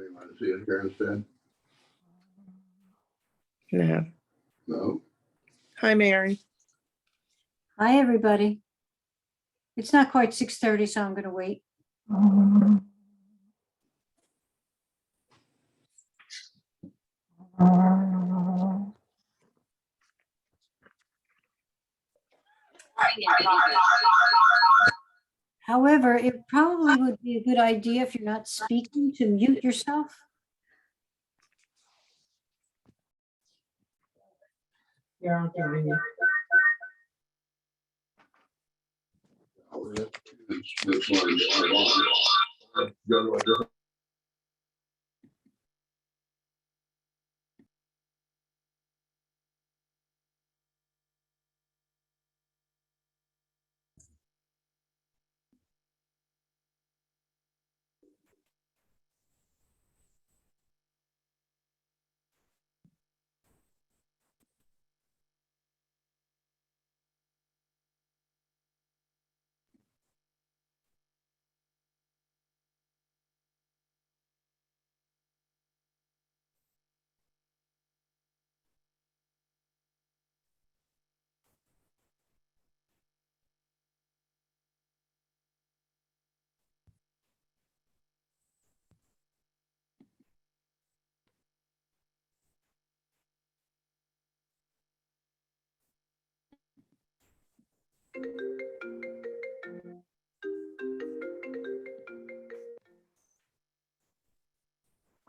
You want to see it here instead? No. No. Hi, Mary. Hi, everybody. It's not quite 6:30, so I'm going to wait. However, it probably would be a good idea if you're not speaking to mute yourself. Yeah, I'll join you. This one is on. Go to a different.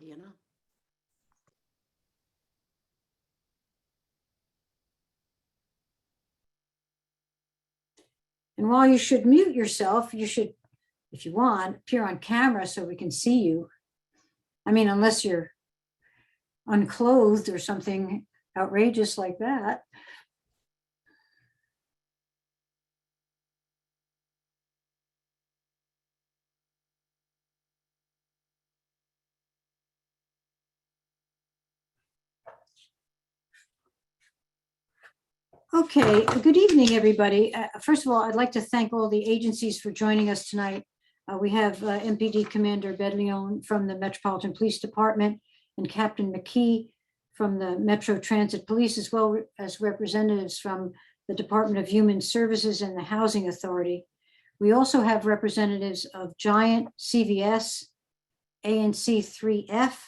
You know. And while you should mute yourself, you should, if you want, appear on camera so we can see you. I mean, unless you're unclothed or something outrageous like that. Okay, good evening, everybody. First of all, I'd like to thank all the agencies for joining us tonight. We have MPD Commander Bedleon from the Metropolitan Police Department and Captain McKee from the Metro Transit Police, as well as representatives from the Department of Human Services and the Housing Authority. We also have representatives of Giant, CVS, ANC 3F,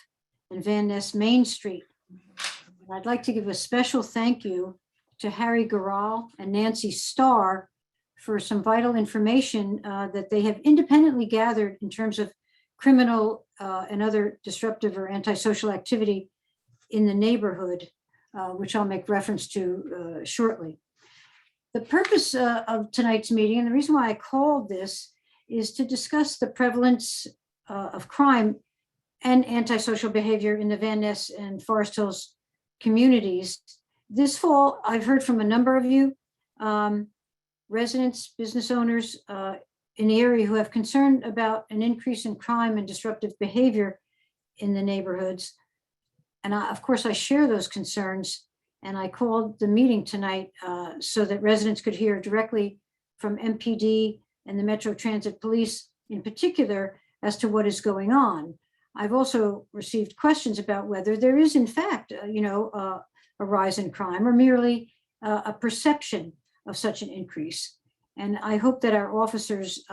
and Van Ness Main Street. And I'd like to give a special thank you to Harry Garal and Nancy Starr for some vital information that they have independently gathered in terms of criminal and other disruptive or antisocial activity in the neighborhood, which I'll make reference to shortly. The purpose of tonight's meeting, and the reason why I called this, is to discuss the prevalence of crime and antisocial behavior in the Van Ness and Forest Hills communities. This fall, I've heard from a number of you, residents, business owners in the area who have concern about an increase in crime and disruptive behavior in the neighborhoods. And of course, I share those concerns. And I called the meeting tonight so that residents could hear directly from MPD and the Metro Transit Police in particular as to what is going on. I've also received questions about whether there is in fact, a rise in crime or merely a perception of such an increase. And I hope that our officers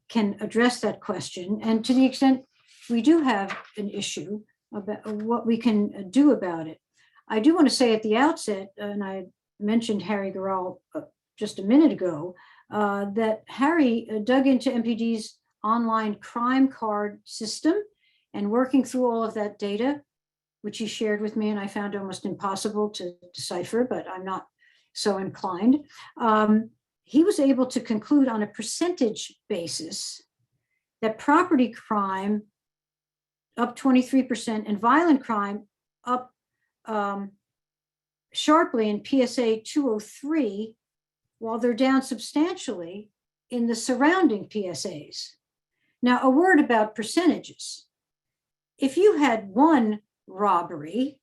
can address that question. And to the extent we do have an issue about what we can do about it. I do want to say at the outset, and I mentioned Harry Garral just a minute ago, that Harry dug into MPD's online crime card system and working through all of that data, which he shared with me and I found almost impossible to decipher, but I'm not so inclined. He was able to conclude on a percentage basis that property crime up 23% and violent crime up sharply in PSA 203, while they're down substantially in the surrounding PSAs. Now, a word about percentages. If you had one robbery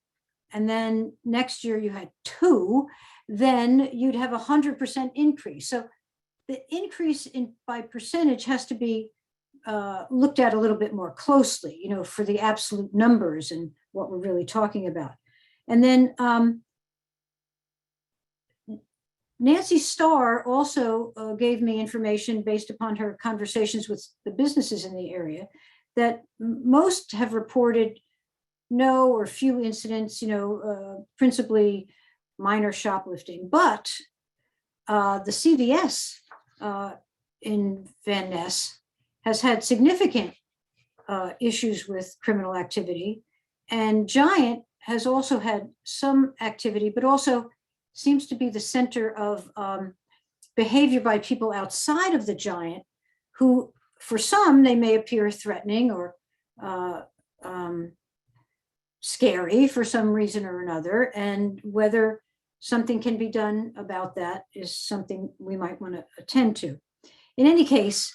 and then next year you had two, then you'd have 100% increase. So the increase by percentage has to be looked at a little bit more closely, for the absolute numbers and what we're really talking about. And then Nancy Starr also gave me information based upon her conversations with the businesses in the area that most have reported no or few incidents, principally minor shoplifting. But the CVS in Van Ness has had significant issues with criminal activity. And Giant has also had some activity, but also seems to be the center of behavior by people outside of the Giant, who for some, they may appear threatening or scary for some reason or another. And whether something can be done about that is something we might want to attend to. In any case,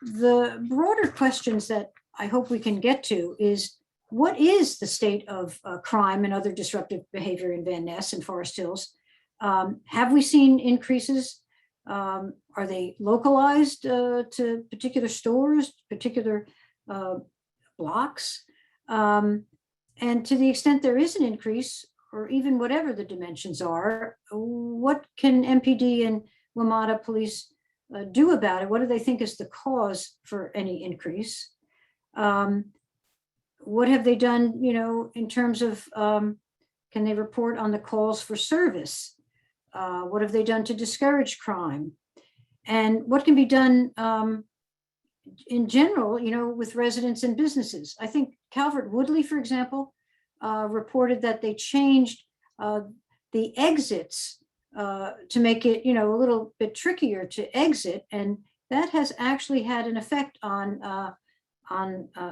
the broader questions that I hope we can get to is, what is the state of crime and other disruptive behavior in Van Ness and Forest Hills? Have we seen increases? Are they localized to particular stores, particular blocks? And to the extent there is an increase, or even whatever the dimensions are, what can MPD and WMATA police do about it? What do they think is the cause for any increase? What have they done, in terms of, can they report on the calls for service? What have they done to discourage crime? And what can be done in general, with residents and businesses? I think Calvert Woodley, for example, reported that they changed the exits to make it, a little bit trickier to exit. And that has actually had an effect on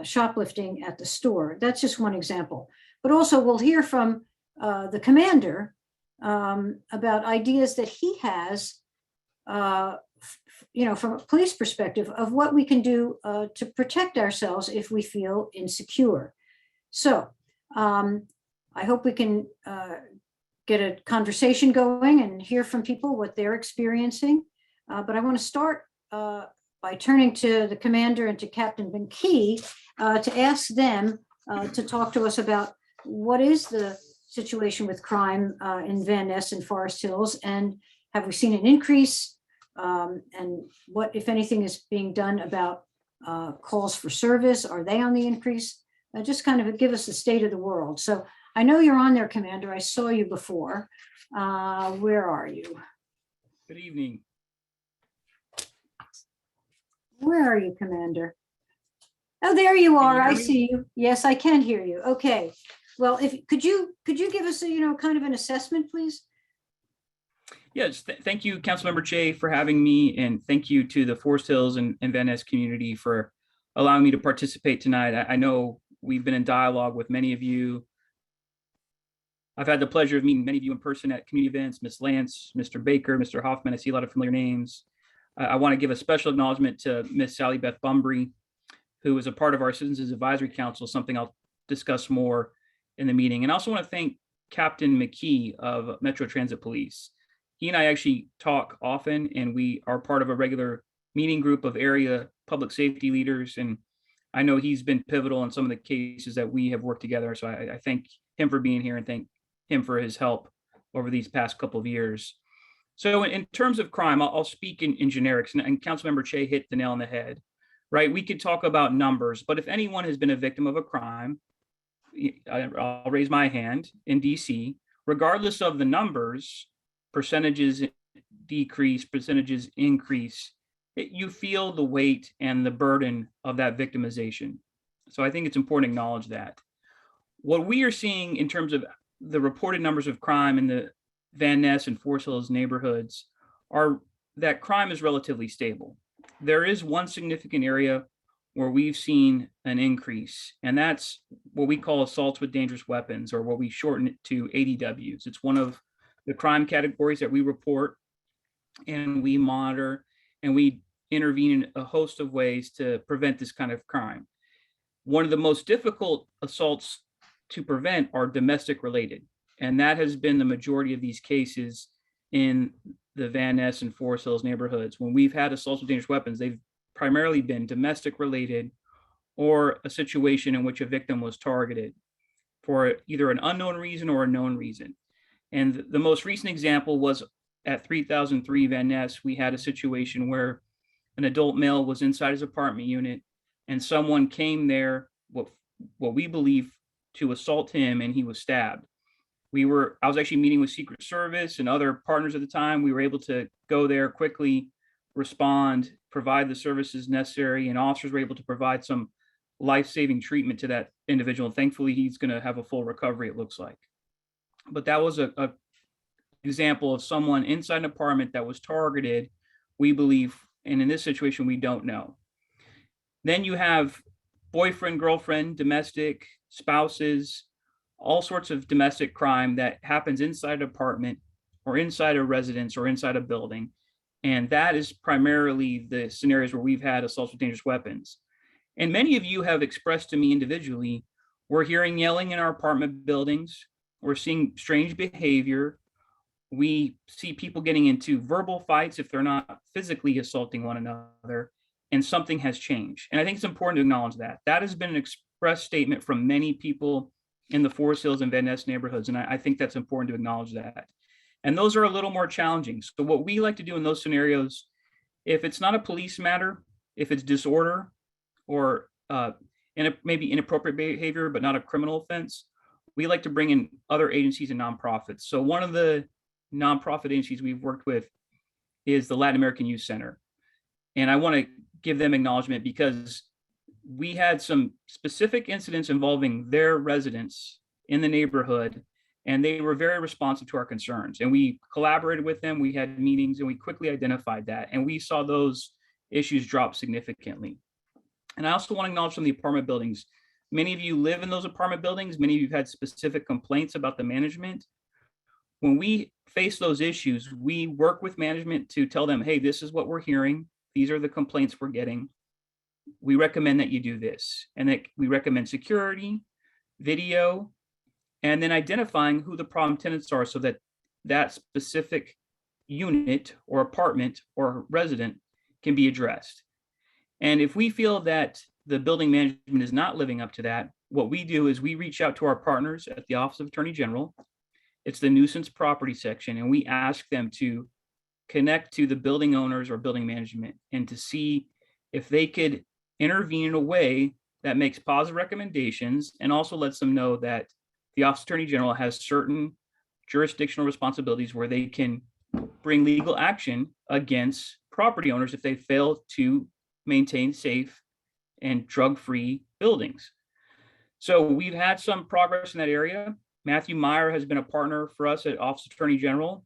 shoplifting at the store. That's just one example. But also we'll hear from the commander about ideas that he has, from a police perspective of what we can do to protect ourselves if we feel insecure. So I hope we can get a conversation going and hear from people what they're experiencing. But I want to start by turning to the commander and to Captain McKee to ask them to talk to us about what is the situation with crime in Van Ness and Forest Hills, and have we seen an increase, and what, if anything, is being done about calls for service? Are they on the increase? Just kind of give us the state of the world. So I know you're on there, Commander. I saw you before. Where are you? Good evening. Where are you, Commander? Oh, there you are. I hear me? see you. Yes, I can hear you. Okay. Well, could you give us a, kind of an assessment, please? Yes, thank you, Councilmember Cheh, for having me, and thank you to the Forest Hills and Van Ness community for allowing me to participate tonight. I know we've been in dialogue with many of you. I've had the pleasure of meeting many of you in person at community events, Ms. Lance, Mr. Baker, Mr. Hoffman. I see a lot of familiar names. I want to give a special acknowledgement to Ms. Sally Beth Bumbry, who is a part of our Citizens Advisory Council, something I'll discuss more in the meeting. And I also want to thank Captain McKee of Metro Transit Police. He and I actually talk often, and we are part of a regular meeting group of area public safety leaders. And I know he's been pivotal in some of the cases that we have worked together. So I thank him for being here and thank him for his help over these past couple of years. So in terms of crime, I'll speak in generics, and Councilmember Cheh hit the nail on the head, right? We could talk about numbers, but if anyone has been a victim of a crime, I'll raise my hand in DC, regardless of the numbers, percentages decrease, percentages increase, you feel the weight and the burden of that victimization. So I think it's important to acknowledge that. What we are seeing in terms of the reported numbers of crime in the Van Ness and Forest Hills neighborhoods are that crime is relatively stable. There is one significant area where we've seen an increase, and that's what we call assaults with dangerous weapons, or what we shorten it to ADWs. It's one of the crime categories that we report and we monitor and we intervene in a host of ways to prevent this kind of crime. One of the most difficult assaults to prevent are domestic related, and that has been the majority of these cases in the Van Ness and Forest Hills neighborhoods. When we've had assaults with dangerous weapons, they've primarily been domestic related or a situation in which a victim was targeted for either an unknown reason or a known reason. And the most recent example was at 3003 Van Ness. We had a situation where an adult male was inside his apartment unit and someone came there, what we believe, to assault him, and he was stabbed. I was actually meeting with Secret Service and other partners at the time. We were able to go there quickly, respond, provide the services necessary, and officers were able to provide some life-saving treatment to that individual. And thankfully, he's going to have a full recovery, it looks like. But that was a example of someone inside an apartment that was targeted, we believe, and in this situation, we don't know. Then you have boyfriend, girlfriend, domestic, spouses, all sorts of domestic crime that happens inside an apartment or inside a residence or inside a building. And that is primarily the scenarios where we've had assaults with dangerous weapons. And many of you have expressed to me individually, we're hearing yelling in our apartment buildings. We're seeing strange behavior. We see people getting into verbal fights if they're not physically assaulting one another, and something has changed. And I think it's important to acknowledge that. That has been an express statement from many people in the Forest Hills and Van Ness neighborhoods, and I think that's important to acknowledge that. And those are a little more challenging. So what we like to do in those scenarios, if it's not a police matter, if it's disorder or maybe inappropriate behavior, but not a criminal offense, we like to bring in other agencies and nonprofits. So one of the nonprofit agencies we've worked with is the Latin American Youth Center. And I want to give them acknowledgement because we had some specific incidents involving their residents in the neighborhood, and they were very responsive to our concerns. And we collaborated with them, we had meetings, and we quickly identified that. And we saw those issues drop significantly. And I also want to acknowledge some of the apartment buildings. Many of you live in those apartment buildings. Many of you have had specific complaints about the management. When we face those issues, we work with management to tell them, hey, this is what we're hearing. These are the complaints we're getting. We recommend that you do this. And that we recommend security, video, and then identifying who the problem tenants are so that that specific unit or apartment or resident can be addressed. And if we feel that the building management is not living up to that, what we do is we reach out to our partners at the Office of Attorney General. It's the nuisance property section, and we ask them to connect to the building owners or building management and to see if they could intervene in a way that makes positive recommendations and also lets them know that the Office of Attorney General has certain jurisdictional responsibilities where they can bring legal action against property owners if they fail to maintain safe and drug-free buildings. So we've had some progress in that area. Matthew Meyer has been a partner for us at Office of Attorney General.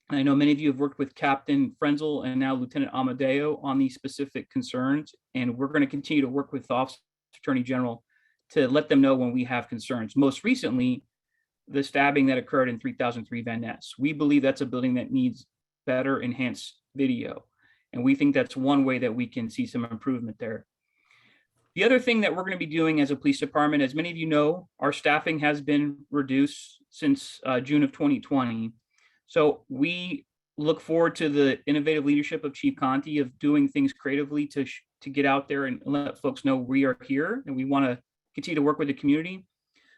And I know many of you have worked with Captain Frenzel and now Lieutenant Amadeo on these specific concerns. And we're going to continue to work with the Office of Attorney General to let them know when we have concerns. Most recently, the stabbing that occurred in 3003 Van Ness. We believe that's a building that needs better enhanced video. And we think that's one way that we can see some improvement there. The other thing that we're going to be doing as a police department, as many of you know, our staffing has been reduced since June of 2020. So we look forward to the innovative leadership of Chief Conti of doing things creatively to to get out there and let folks know we are here and we want to continue to work with the community.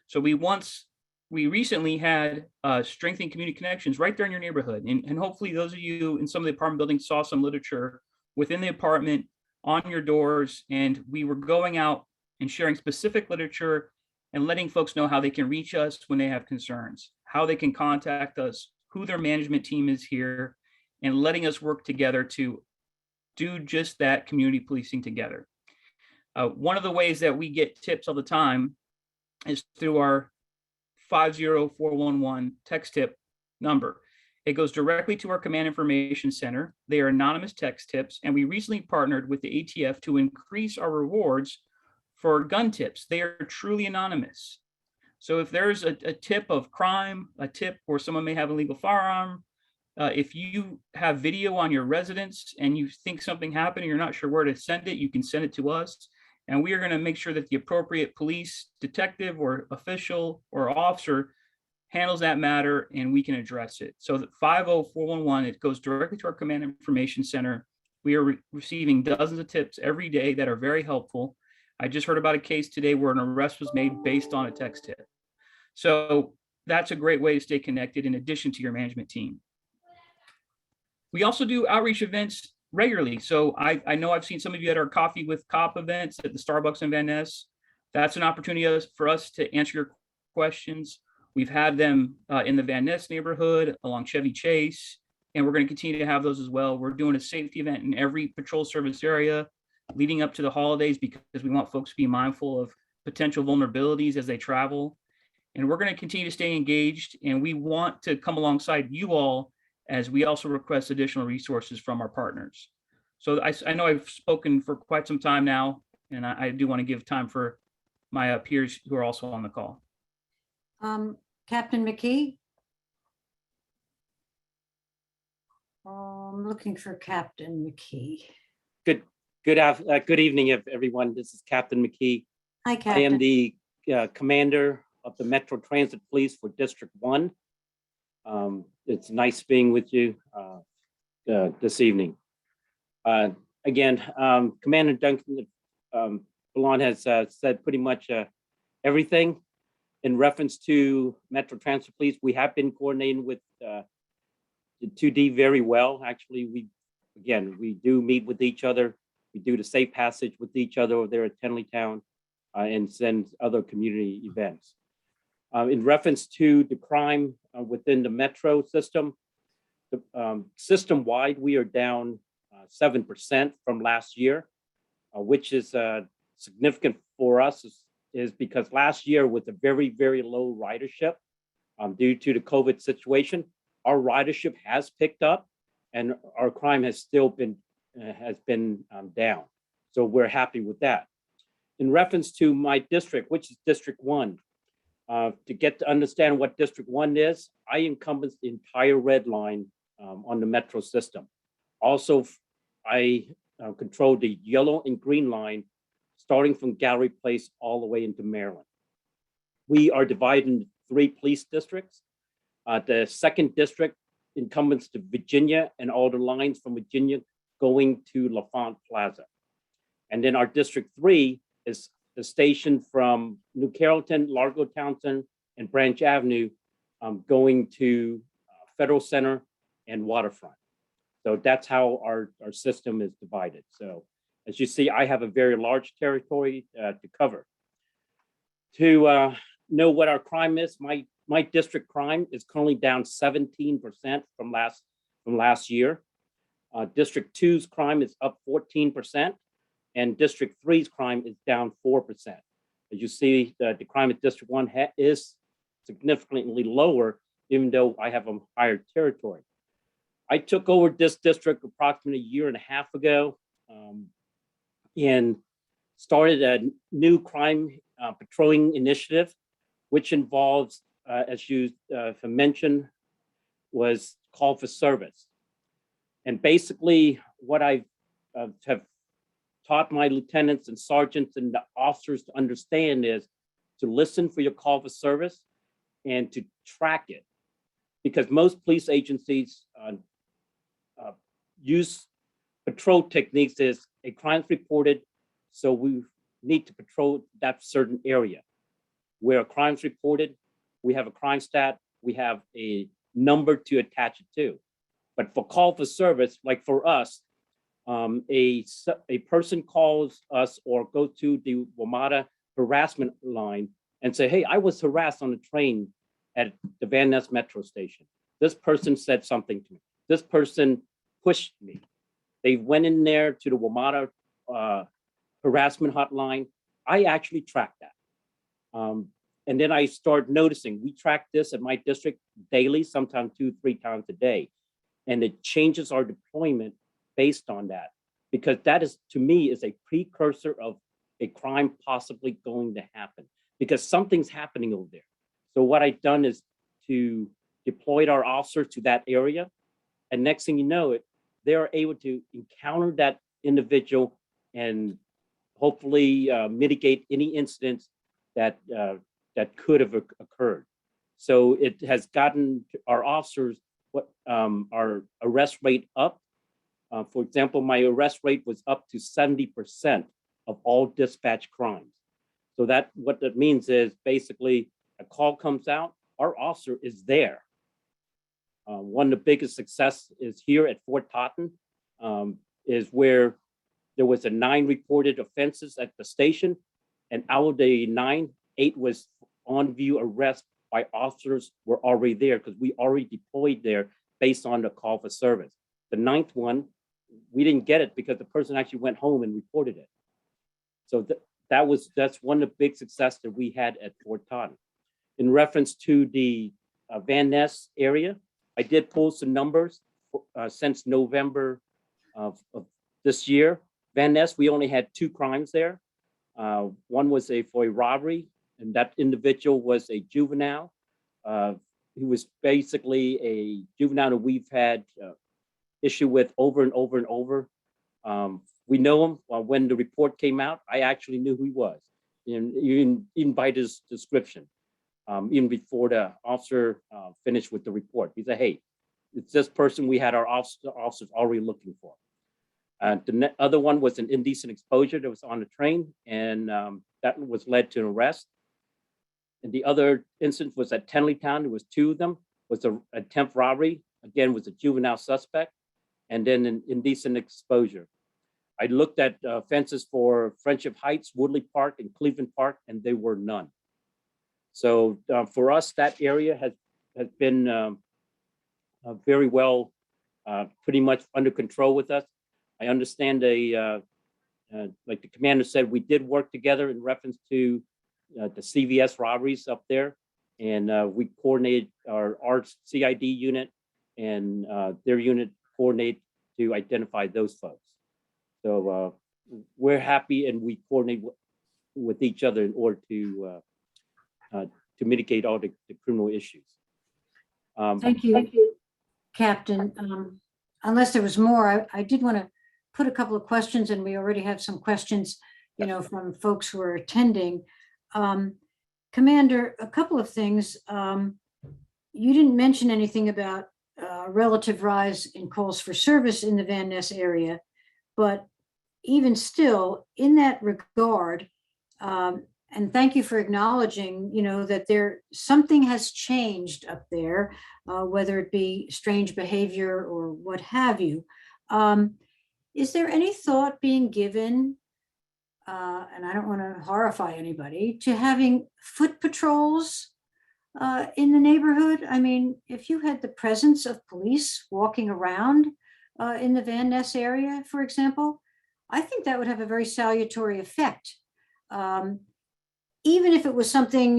So we recently had strengthening community connections right there in your neighborhood. And hopefully those of you in some of the apartment buildings saw some literature within the apartment on your doors. And we were going out and sharing specific literature and letting folks know how they can reach us when they have concerns, how they can contact us, who their management team is here, and letting us work together to do just that, community policing together. One of the ways that we get tips all the time is through our 50411 text tip number. It goes directly to our command information center. They are anonymous text tips, and we recently partnered with the ATF to increase our rewards for gun tips. They are truly anonymous. So if there's a tip of crime, a tip where someone may have a illegal firearm, if you have video on your residence and you think something happened and you're not sure where to send it, you can send it to us. And we are going to make sure that the appropriate police, detective, or official or officer handles that matter and we can address it. So that 50411, it goes directly to our command information center. We are receiving dozens of tips every day that are very helpful. I just heard about a case today where an arrest was made based on a text tip. So that's a great way to stay connected in addition to your management team. We also do outreach events regularly. So I know I've seen some of you at our Coffee with Cop events at the Starbucks in Van Ness. That's an opportunity for us to answer your questions. We've had them in the Van Ness neighborhood along Chevy Chase, and we're going to continue to have those as well. We're doing a safety event in every patrol service area leading up to the holidays because we want folks to be mindful of potential vulnerabilities as they travel. And we're going to continue to stay engaged, and we want to come alongside you all as we also request additional resources from our partners. So I know I've spoken for quite some time now, and I do want to give time for my peers who are also on the call. Captain McKee? I'm looking for Captain McKee. Good evening, everyone. This is Captain McKee. Hi, I Captain. am the commander of the Metro Transit Police for District 1. It's nice being with you this evening. Again, Commander Duncan Ballon has said pretty much everything in reference to Metro Transit Police. We have been coordinating with the 2D very well. Actually, we do meet with each other. We do the safe passage with each other over there at Tenleytown and send other community events. In reference to the crime within the Metro system, system-wide, we are down 7% from last year, which is significant for us is because last year was a very, very low ridership due to the COVID situation. Our ridership has picked up and our crime has still been down. So we're happy with that. In reference to my district, which is District 1, to get to understand what District 1 is, I encompass the entire red line on the Metro system. Also, I control the yellow and green line starting from Gallery Place all the way into Maryland. We are divided into 3 police districts. The second district encompasses to Virginia and all the lines from Virginia going to LaFont Plaza. And then our District 3 is the station from New Carrollton, Largo Townsend, and Branch Avenue going to Federal Center and Waterfront. So that's how our system is divided. So as you see, I have a very large territory to cover. To know what our crime is, my district crime is currently down 17% from last year. District 2's crime is up 14%, and District 3's crime is down 4%. As you see, the crime at District 1 is significantly lower, even though I have a higher territory. I took over this district approximately a year and a half ago and started a new crime patrolling initiative, which involves, as you have mentioned, was call for service. And basically what I have taught my lieutenants and sergeants and the officers to understand is to listen for your call for service and to track it. Because most police agencies use patrol techniques is a crime's reported, so we need to patrol that certain area. Where a crime's reported, we have a crime stat, we have a number to attach it to. But for call for service, like for us, a person calls us or go to the WMATA harassment line and say, hey, I was harassed on the train at the Van Ness Metro Station. This person said something to me. This person pushed me. They went in there to the WMATA harassment hotline. I actually tracked that. And then I start noticing, we track this at my district daily, sometimes 2-3 times a day. And it changes our deployment based on that, because that is, to me, is a precursor of a crime possibly going to happen, because something's happening over there. So what I've done is to deploy our officers to that area. And next thing you know, they are able to encounter that individual and hopefully mitigate any incidents that that could have occurred. So it has gotten our officers our arrest rate up. For example, my arrest rate was up to 70% of all dispatch crimes. So that what that means is basically a call comes out, our officer is there. One of the biggest success is here at Fort Totten, is where there was 9 reported offenses at the station, and out of the 9, 8 was on view arrest by officers were already there because we already deployed there based on the call for service. The 9th one, we didn't get it because the person actually went home and reported it. So that's one of the big success that we had at Fort Totten. In reference to the Van Ness area, I did pull some numbers since November of this year. Van Ness, we only had 2 crimes there. One was for a robbery, and that individual was a juvenile. He was basically a juvenile that we've had issue with over and over and over. We know him. When the report came out, I actually knew who he was, even by his description, even before the officer finished with the report. He said, hey, it's this person we had our officers already looking for. The other one was an indecent exposure that was on the train, and that was led to an arrest. And the other instance was at Tenleytown. There was 2 of them. Was an attempt robbery. Again, was a juvenile suspect, and then an indecent exposure. I looked at offenses for Friendship Heights, Woodley Park, and Cleveland Park, and there were none. So for us, that area has been very well, pretty much under control with us. I understand like the commander said, we did work together in reference to the CVS robberies up there, and we coordinated our CID unit and their unit coordinate to identify those folks. So we're happy, and we coordinate with each other in order to mitigate all the criminal issues. Thank you, Captain. Unless there was more, I did want to put a couple of questions, and we already have some questions, from folks who are attending. Commander, a couple of things. You didn't mention anything about relative rise in calls for service in the Van Ness area, but even still, in that regard, and thank you for acknowledging, that something has changed up there, whether it be strange behavior or what have you. Is there any thought being given, and I don't want to horrify anybody, to having foot patrols in the neighborhood? I mean, if you had the presence of police walking around in the Van Ness area, for example, I think that would have a very salutary effect. Even if it was something,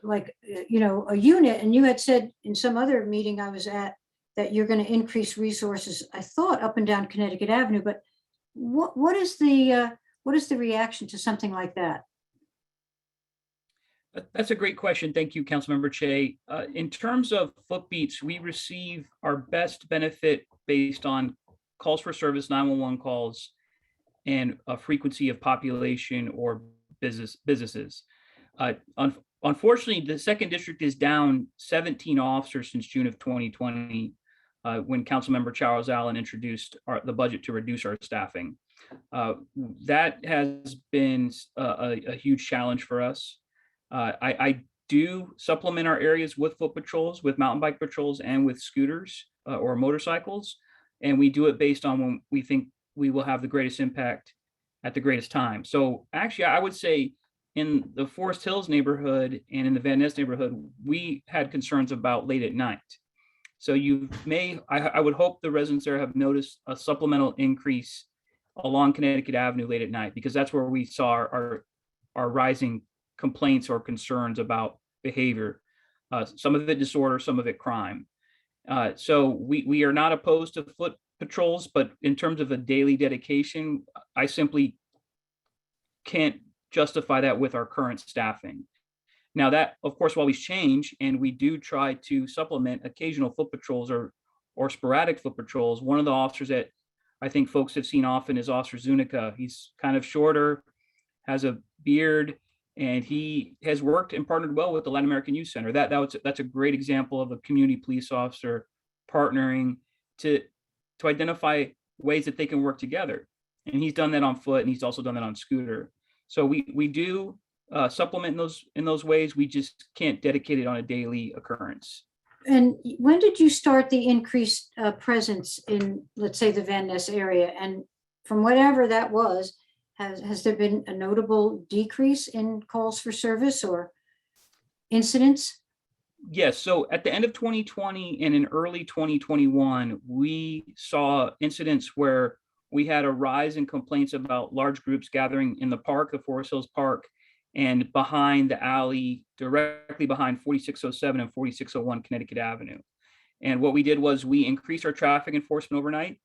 like, a unit, and you had said in some other meeting I was at that you're going to increase resources, I thought, up and down Connecticut Avenue, but what is the reaction to something like that? That's a great question. Thank you, Councilmember Cheh. In terms of footbeats, we receive our best benefit based on calls for service, 911 calls, and a frequency of population or businesses. Unfortunately, the second district is down 17 officers since June of 2020. when Councilmember Charles Allen introduced the budget to reduce our staffing. That has been a huge challenge for us. I do supplement our areas with foot patrols, with mountain bike patrols, and with scooters or motorcycles. And we do it based on when we think we will have the greatest impact at the greatest time. So actually, I would say in the Forest Hills neighborhood and in the Van Ness neighborhood, we had concerns about late at night. So I would hope the residents there have noticed a supplemental increase along Connecticut Avenue late at night, because that's where we saw our rising complaints or concerns about behavior. Some of it disorder, some of it crime. So we are not opposed to foot patrols, but in terms of a daily dedication, I simply can't justify that with our current staffing. Now that, of course, will always change, and we do try to supplement occasional foot patrols or sporadic foot patrols. One of the officers that I think folks have seen often is Officer Zuniga. He's kind of shorter, has a beard, and he has worked and partnered well with the Latin American Youth Center. That's a great example of a community police officer partnering to identify ways that they can work together. And he's done that on foot, and he's also done that on scooter. So we do supplement in those ways. We just can't dedicate it on a daily occurrence. And when did you start the increased presence in, let's say, the Van Ness area? And from whatever that was, has there been a notable decrease in calls for service or incidents? Yes. So at the end of 2020 and in early 2021, we saw incidents where we had a rise in complaints about large groups gathering in the park, the Forest Hills Park, and behind the alley, directly behind 4607 and 4601 Connecticut Avenue. And what we did was we increased our traffic enforcement overnight.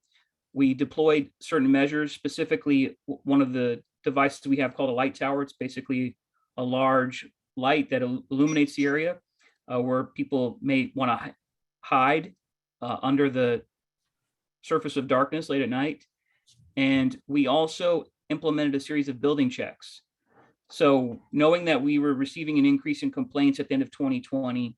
We deployed certain measures, specifically one of the devices we have called a light tower. It's basically a large light that illuminates the area where people may want to hide under the surface of darkness late at night. And we also implemented a series of building checks. So knowing that we were receiving an increase in complaints at the end of 2020,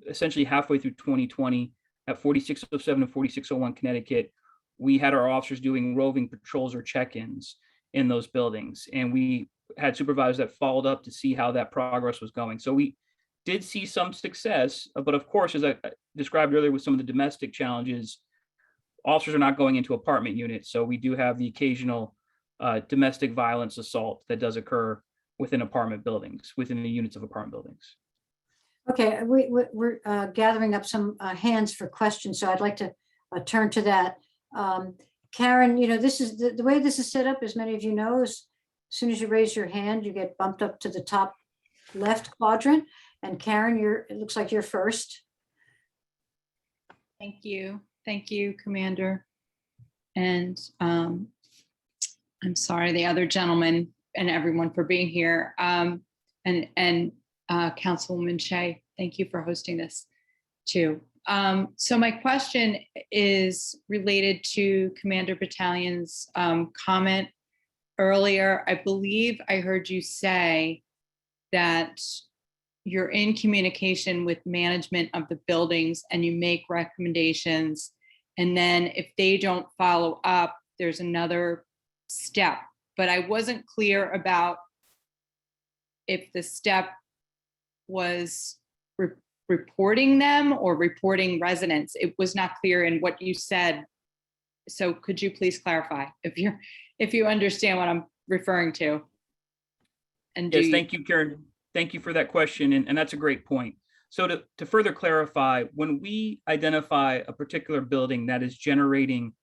essentially halfway through 2020 at 4607 and 4601 Connecticut, we had our officers doing roving patrols or check-ins in those buildings. And we had supervisors that followed up to see how that progress was going. So we did see some success, but of course, as I described earlier with some of the domestic challenges, officers are not going into apartment units. So we do have the occasional domestic violence assault that does occur within apartment buildings, within the units of apartment buildings. Okay, we're gathering up some hands for questions, so I'd like to turn to that. Karen, this is the way this is set up, as many of you know, is as soon as you raise your hand, you get bumped up to the top left quadrant. And Karen, it looks like you're first. Thank you, Commander. And I'm sorry, the other gentleman and everyone for being here. And Councilwoman Cheh, thank you for hosting this too. So my question is related to Commander Battalion's comment earlier. I believe I heard you say that you're in communication with management of the buildings and you make recommendations. And then if they don't follow up, there's another step. But I wasn't clear about if the step was reporting them or reporting residents. It was not clear in what you said. So could you please clarify if you understand what I'm referring to? And yes, thank you, Karen. Thank you for that question. And that's a great point. So to further clarify, when we identify a particular building that is generating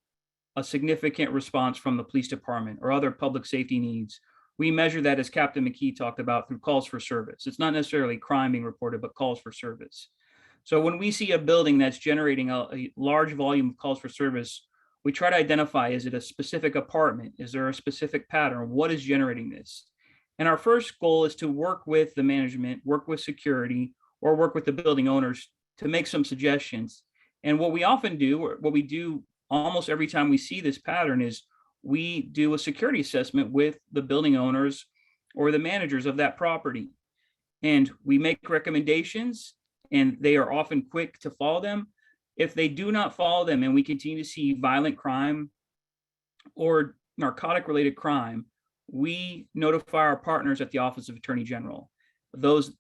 a significant response from the police department or other public safety needs, we measure that, as Captain McKee talked about, through calls for service. It's not necessarily crime being reported, but calls for service. So when we see a building that's generating a large volume of calls for service, we try to identify, is it a specific apartment? Is there a specific pattern? What is generating this? And our first goal is to work with the management, work with security, or work with the building owners to make some suggestions. And what we often do, or what we do almost every time we see this pattern, is we do a security assessment with the building owners or the managers of that property. And we make recommendations, and they are often quick to follow them. If they do not follow them and we continue to see violent crime or narcotic related crime, we notify our partners at the Office of Attorney General, those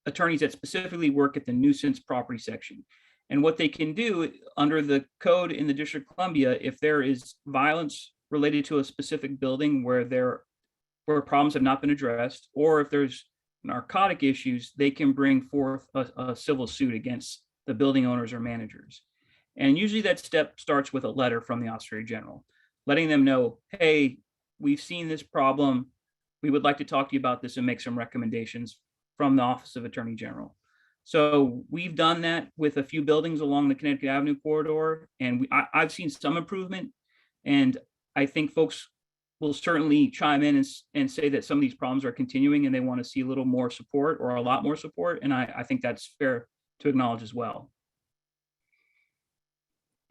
attorneys that specifically work at the nuisance property section. And what they can do under the code in the District of Columbia, if there is violence related to a specific building where problems have not been addressed, or if there's narcotic issues, they can bring forth a civil suit against the building owners or managers. And usually that step starts with a letter from the Attorney General, letting them know, hey, we've seen this problem. We would like to talk to you about this and make some recommendations from the Office of Attorney General. So we've done that with a few buildings along the Connecticut Avenue corridor, and I've seen some improvement. And I think folks will certainly chime in and say that some of these problems are continuing and they want to see a little more support or a lot more support. And I think that's fair to acknowledge as well.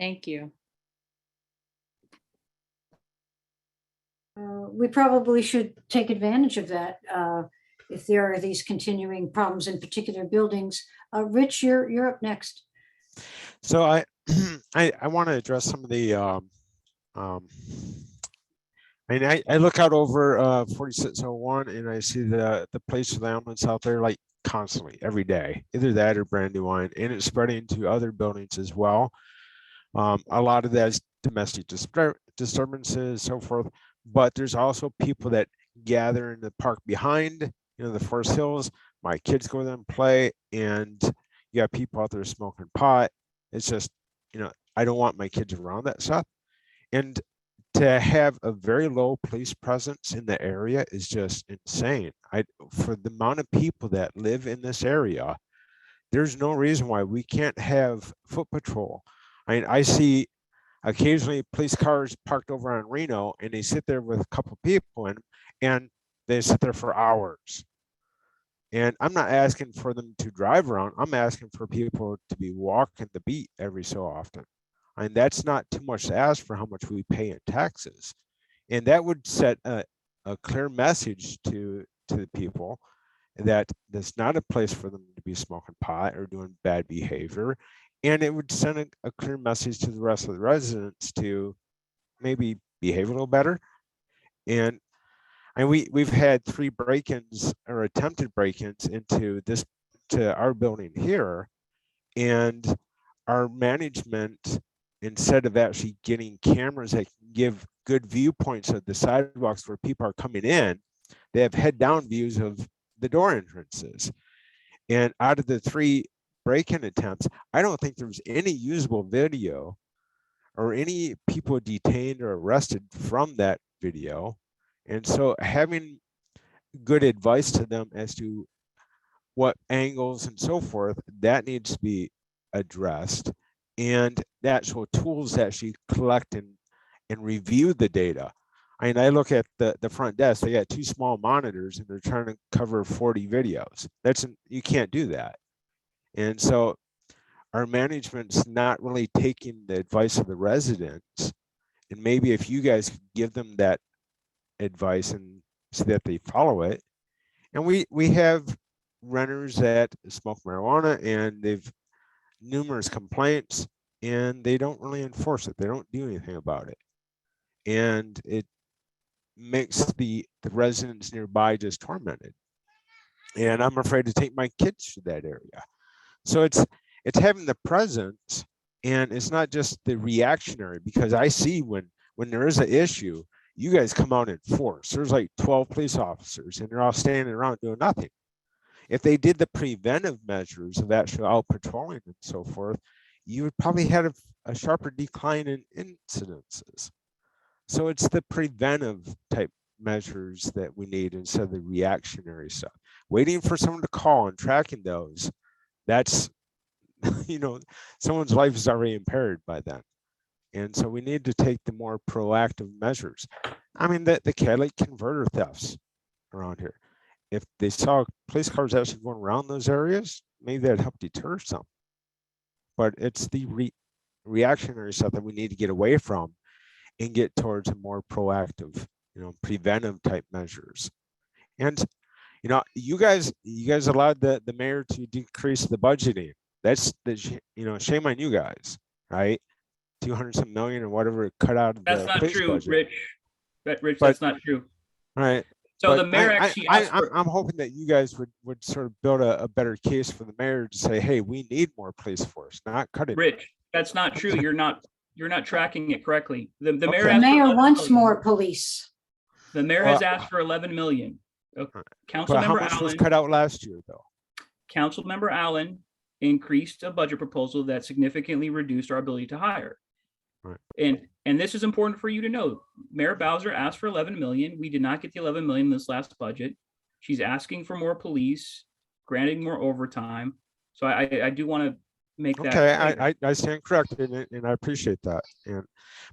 Thank you. We probably should take advantage of that if there are these continuing problems in particular buildings. Rich, you're up next. So I I want to address some of the I look out over 4601 and I see the police surveillance out there like constantly every day, either that or Brandywine, and it's spreading to other buildings as well. A lot of that is domestic disturbances, so forth, but there's also people that gather in the park behind, the Forest Hills. My kids go there and play, and you got people out there smoking pot. It's just, I don't want my kids around that stuff. And to have a very low police presence in the area is just insane. For the amount of people that live in this area, there's no reason why we can't have foot patrol. I see occasionally police cars parked over on Reno, and they sit there with a couple people in, and they sit there for hours. And I'm not asking for them to drive around. I'm asking for people to be walking the beat every so often. And that's not too much to ask for how much we pay in taxes. And that would set a clear message to the people that there's not a place for them to be smoking pot or doing bad behavior. And it would send a clear message to the rest of the residents to maybe behave a little better. And we've had 3 break-ins or attempted break-ins to our building here. And our management, instead of actually getting cameras that can give good viewpoints of the sidewalks where people are coming in, they have head-down views of the door entrances. And out of the 3 break-in attempts, I don't think there was any usable video or any people detained or arrested from that video. And so having good advice to them as to what angles and so forth, that needs to be addressed. And the actual tools that she collect and review the data. I look at the front desk, they got 2 small monitors and they're trying to cover 40 videos. You can't do that. And so our management's not really taking the advice of the residents. And maybe if you guys could give them that advice and so that they follow it. And we have renters that smoke marijuana and they've numerous complaints and they don't really enforce it. They don't do anything about it. And it makes the residents nearby just tormented. And I'm afraid to take my kids to that area. So it's having the presence, and it's not just the reactionary, because I see when there is an issue, you guys come out in force. There's like 12 police officers and they're all standing around doing nothing. If they did the preventive measures of actually out patrolling and so forth, you would probably have a sharper decline in incidences. So it's the preventive type measures that we need instead of the reactionary stuff. Waiting for someone to call and tracking those, that's, someone's life is already impaired by then. And so we need to take the more proactive measures. The catalytic converter thefts around here. If they saw police cars actually going around those areas, maybe that'd help deter some. But it's the reactionary stuff that we need to get away from and get towards a more proactive, preventive type measures. And, you guys allowed the mayor to decrease the budgeting. that's shame on you guys, right? 200 some million or whatever it cut out of That's the not police true, budget. Rich. Rich, But- that's not true. Right. So But the mayor actually asked for, I'm hoping that you guys would sort of build a better case for the mayor to say, hey, we need more police force, not cut it. Rich, that's not true. You're not tracking it cut The mayor Okay. The asked for mayor 11 wants million. more police. The mayor has asked for 11 million. But how Councilmember much was Allen, cut out last year, though? Councilmember Allen increased a budget proposal that significantly reduced our ability to hire. Right. And this is important for you to know. Mayor Bowser asked for 11 million. We did not get the 11 million this last budget. She's asking for more police, granting more overtime. So I do want to make that Okay, clear. I stand corrected, and I appreciate that.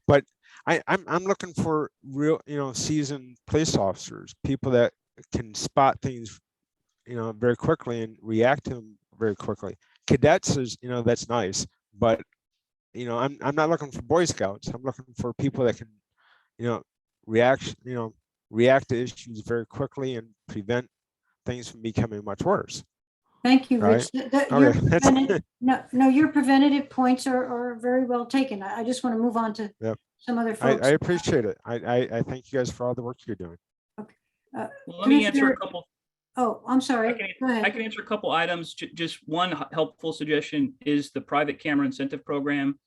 But I'm looking for real, seasoned police officers, people that can spot things, very quickly and react to them very quickly. Cadets is, that's nice, but I'm not looking for Boy Scouts. I'm looking for people that can, react to issues very quickly and prevent things from becoming much worse. Thank you, Right. Rich. Okay, that's- No, your preventative points are very well taken. I just want to move on to Yep. some other I folks. appreciate it. I thank you guys for all the work you're doing. Uh, Well, let me answer Commissioner- a couple. Oh, I'm sorry. Go I ahead. can answer a couple items. Just one helpful suggestion is the private camera incentive program.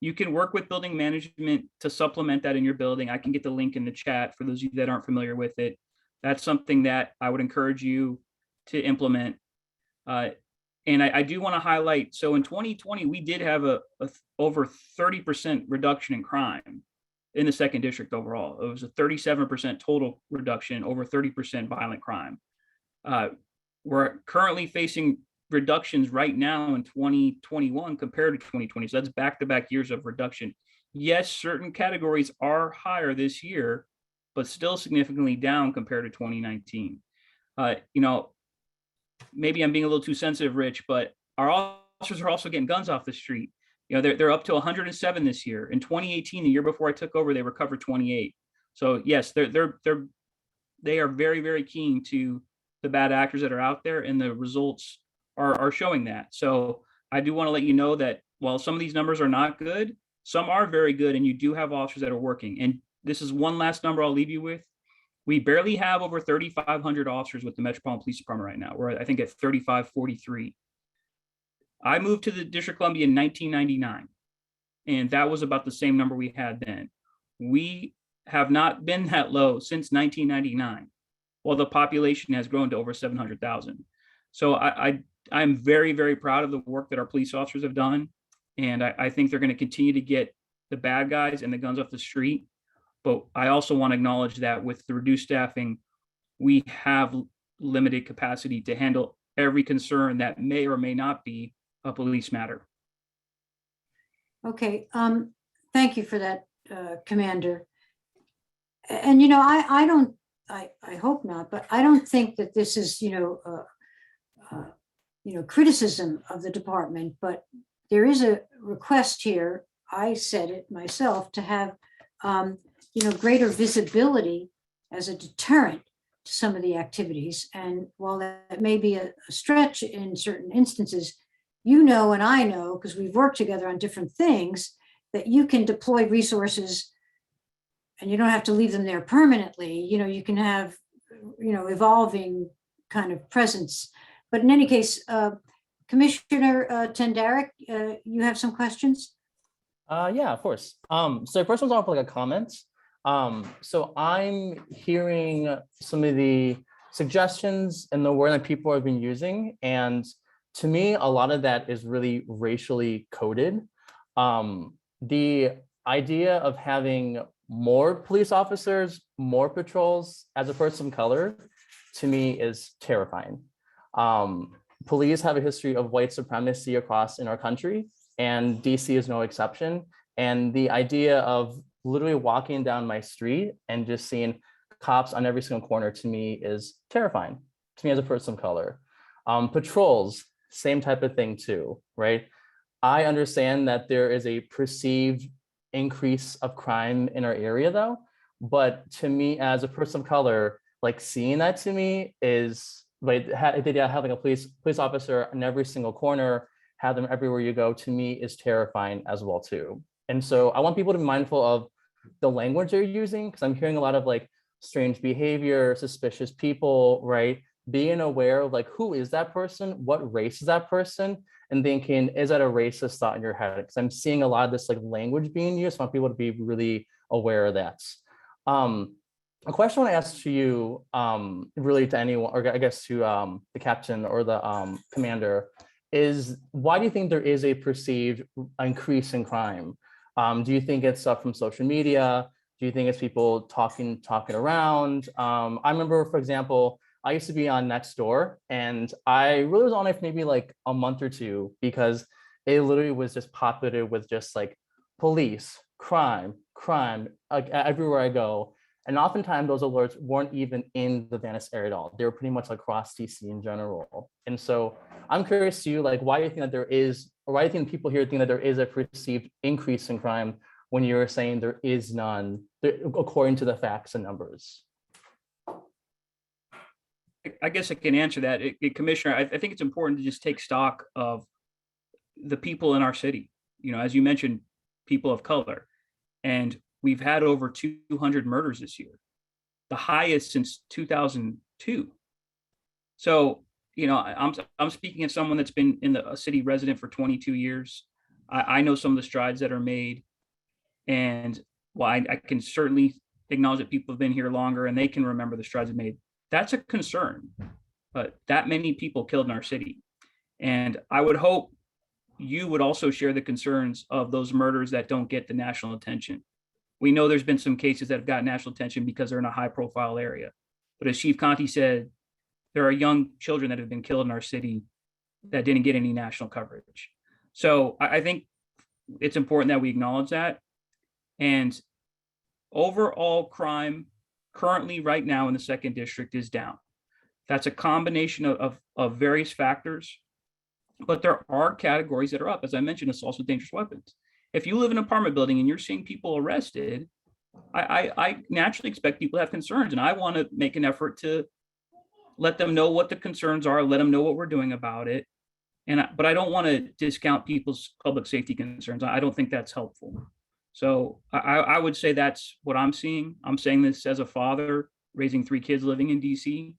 You can work with building management to supplement that in your building. I can get the link in the chat for those of you that aren't familiar with it. That's something that I would encourage you to implement. And I do want to highlight, so in 2020, we did have a over 30% reduction in crime in the second district overall. It was a 37% total reduction, over 30% violent crime. We're currently facing reductions right now in 2021 compared to 2020. So that's back-to-back years of reduction. Yes, certain categories are higher this year, but still significantly down compared to 2019. Maybe I'm being a little too sensitive, Rich, but our officers are also getting guns off the street. They're up to 107 this year. In 2018, the year before I took over, they recovered 28. So yes, they are very, very keen to the bad actors that are out there, and the results are showing that. So I do want to let you know that while some of these numbers are not good, some are very good, and you do have officers that are working. And this is one last number I'll leave you with. We barely have over 3,500 officers with the Metropolitan Police Department right now. We're, I think, at 3,543. I moved to the District of Columbia in 1999, and that was about the same number we had then. We have not been that low since 1999, while the population has grown to over 700,000. So I'm very, very proud of the work that our police officers have done, and I think they're going to continue to get the bad guys and the guns off the street. But I also want to acknowledge that with the reduced staffing, we have limited capacity to handle every concern that may or may not be a police matter. Okay, thank you for that, Commander. And I hope not, but I don't think that this is, criticism of the department, but there is a request here. I said it myself to have, greater visibility as a deterrent to some of the activities. And while that may be a stretch in certain instances, and I know, because we've worked together on different things, that you can deploy resources and you don't have to leave them there permanently. You can have, evolving kind of presence. But in any case, Commissioner Tendarek, you have some questions? Yeah, of course. So first one's off like a comment. So I'm hearing some of the suggestions and the word that people have been using, and to me, a lot of that is really racially coded. The idea of having more police officers, more patrols as a person of color, to me is terrifying. Police have a history of white supremacy across in our country, and DC is no exception. And the idea of literally walking down my street and just seeing cops on every single corner, to me, is terrifying, to me as a person of color. Patrols, same type of thing too, right? I understand that there is a perceived increase of crime in our area though, but to me as a person of color, like seeing that to me is like having a police officer in every single corner, have them everywhere you go, to me is terrifying as well too. And so I want people to be mindful of the language they're using, because I'm hearing a lot of like strange behavior, suspicious people, right? Being aware of like, who is that person? What race is that person? And thinking, is that a racist thought in your head? Because I'm seeing a lot of this like language being used. I want people to be really aware of that. A question I want to ask to you, really to anyone, or I guess to the captain or the commander, is why do you think there is a perceived increase in crime? Do you think it's stuff from social media? Do you think it's people talking around? I remember, for example, I used to be on Nextdoor, and I really was on it for maybe like a month or two, because it literally was just populated with just like police, crime, like everywhere I go. And oftentimes those alerts weren't even in the Venice area at all. They were pretty much across DC in general. And so I'm curious to you, like, why do you think that there is, or why do you think people here think that there is a perceived increase in crime when you're saying there is none, according to the facts and numbers? I guess I can answer that. Commissioner, I think it's important to just take stock of the people in our city. You know, as you mentioned, people of color. And we've had over 200 murders this year, the highest since 2002. So, you know, I'm speaking as someone that's been in a city resident for 22 years. I know some of the strides that are made. And while I can certainly acknowledge that people have been here longer and they can remember the strides made, that's a concern. But that many people killed in our city. And I would hope you would also share the concerns of those murders that don't get the national attention. We know there's been some cases that have gotten national attention because they're in a high profile area. But as Chief Conti said, there are young children that have been killed in our city that didn't get any national coverage. So I think it's important that we acknowledge that. And overall crime currently right now in the second district is down. That's a combination of various factors, but there are categories that are up. As I mentioned, assaults with dangerous weapons. If you live in an apartment building and you're seeing people arrested, I naturally expect people to have concerns, and I want to make an effort to let them know what the concerns are, let them know what we're doing about it. But I don't want to discount people's public safety concerns. I don't think that's helpful. So I would say that's what I'm seeing. I'm saying this as a father raising 3 kids living in DC.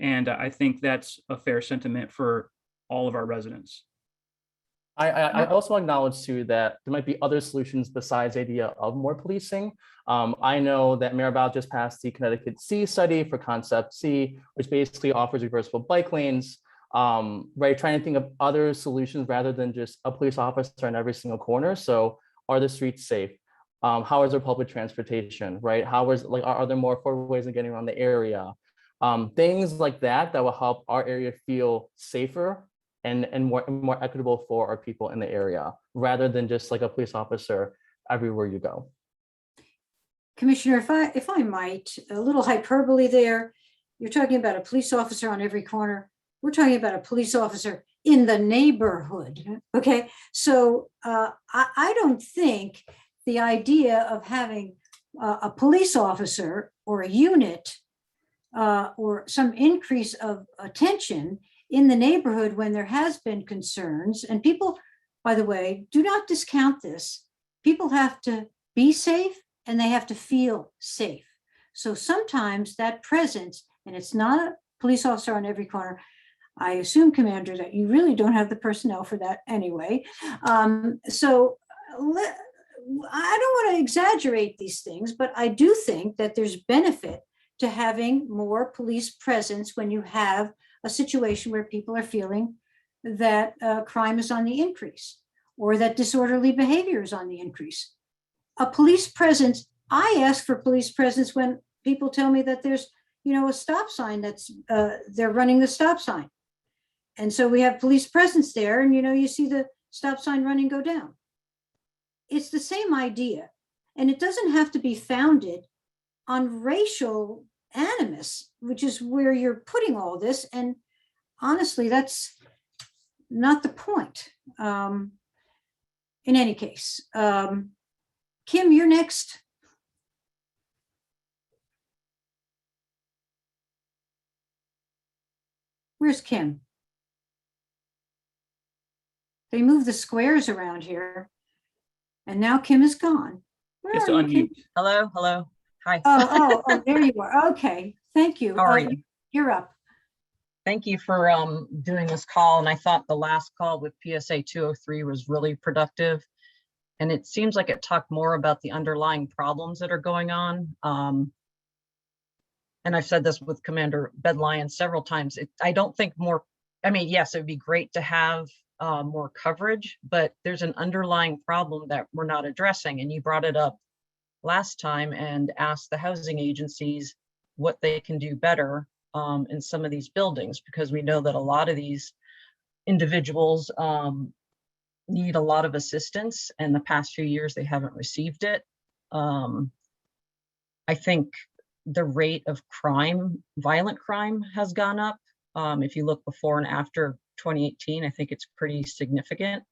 And I think that's a fair sentiment for all of our residents. I also acknowledge too that there might be other solutions besides the idea of more policing. I know that Maribel just passed the Connecticut C study for Concept C, which basically offers reversible bike lanes, right? Trying to think of other solutions rather than just a police officer in every single corner. So are the streets safe? How is their public transportation, right? How is, like, are there more affordable ways of getting around the area? Things like that will help our area feel safer and more equitable for our people in the area, rather than just like a police officer everywhere you go. Commissioner, if I might, a little hyperbole there. You're talking about a police officer on every corner. We're talking about a police officer in the neighborhood. Okay, so I don't think the idea of having a police officer or a unit or some increase of attention in the neighborhood when there has been concerns, and people, by the way, do not discount this. People have to be safe and they have to feel safe. So sometimes that presence, and it's not a police officer on every corner. I assume, Commander, that you really don't have the personnel for that anyway. So I don't want to exaggerate these things, but I do think that there's benefit to having more police presence when you have a situation where people are feeling that crime is on the increase or that disorderly behavior is on the increase. A police presence, I ask for police presence when people tell me that there's, a stop sign that's, they're running the stop sign. And so we have police presence there and, you see the stop sign running go down. It's the same idea. And it doesn't have to be founded on racial animus, which is where you're putting all this. And honestly, that's not the point. In any case, Kim, you're next. Where's Kim? They move the squares around here. And now Kim is gone. Where Just are to you, Kim? unmute. Hello. Hi. Oh, there you are. Okay, thank you. How are you? You're up. Thank you for doing this call. And I thought the last call with PSA 203 was really productive. And it seems like it talked more about the underlying problems that are going on. And I've said this with Commander Bedlion several times. I don't think more, I mean, yes, it would be great to have more coverage, but there's an underlying problem that we're not addressing. And you brought it up last time and asked the housing agencies what they can do better in some of these buildings, because we know that a lot of these individuals need a lot of assistance, and the past few years they haven't received it. I think the rate of crime, violent crime, has gone up. If you look before and after 2018, I think it's pretty significant.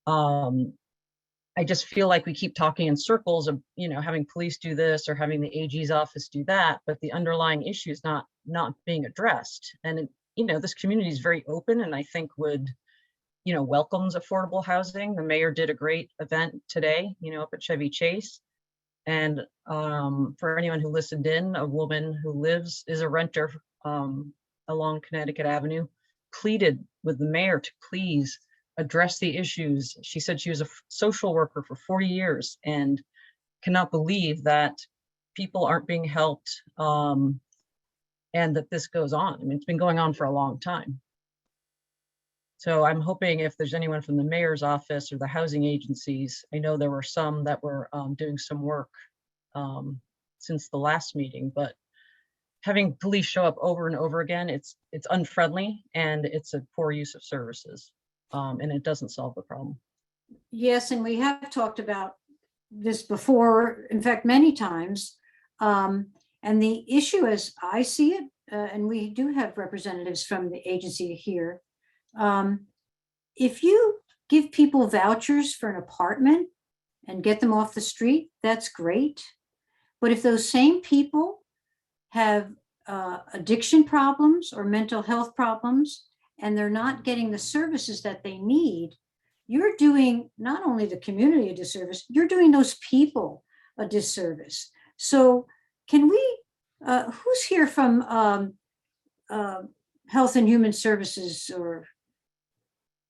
I just feel like we keep talking in circles of, having police do this or having the AG's office do that, but the underlying issue is not being addressed. And this community is very open, and I think would, welcomes affordable housing. The mayor did a great event today, up at Chevy Chase. And for anyone who listened in, a woman who is a renter along Connecticut Avenue, pleaded with the mayor to please address the issues. She said she was a social worker for 40 years and cannot believe that people aren't being helped and that this goes on. I mean, it's been going on for a long time. So I'm hoping if there's anyone from the mayor's office or the housing agencies, I know there were some that were doing some work since the last meeting, but having police show up over and over again, it's unfriendly and it's a poor use of services, and it doesn't solve the problem. Yes, and we have talked about this before, in fact, many times. And the issue, as I see it, and we do have representatives from the agency here, if you give people vouchers for an apartment and get them off the street, that's great. But if those same people have addiction problems or mental health problems, and they're not getting the services that they need, you're doing not only the community a disservice, you're doing those people a disservice. So can we, who's here from Health and Human Services or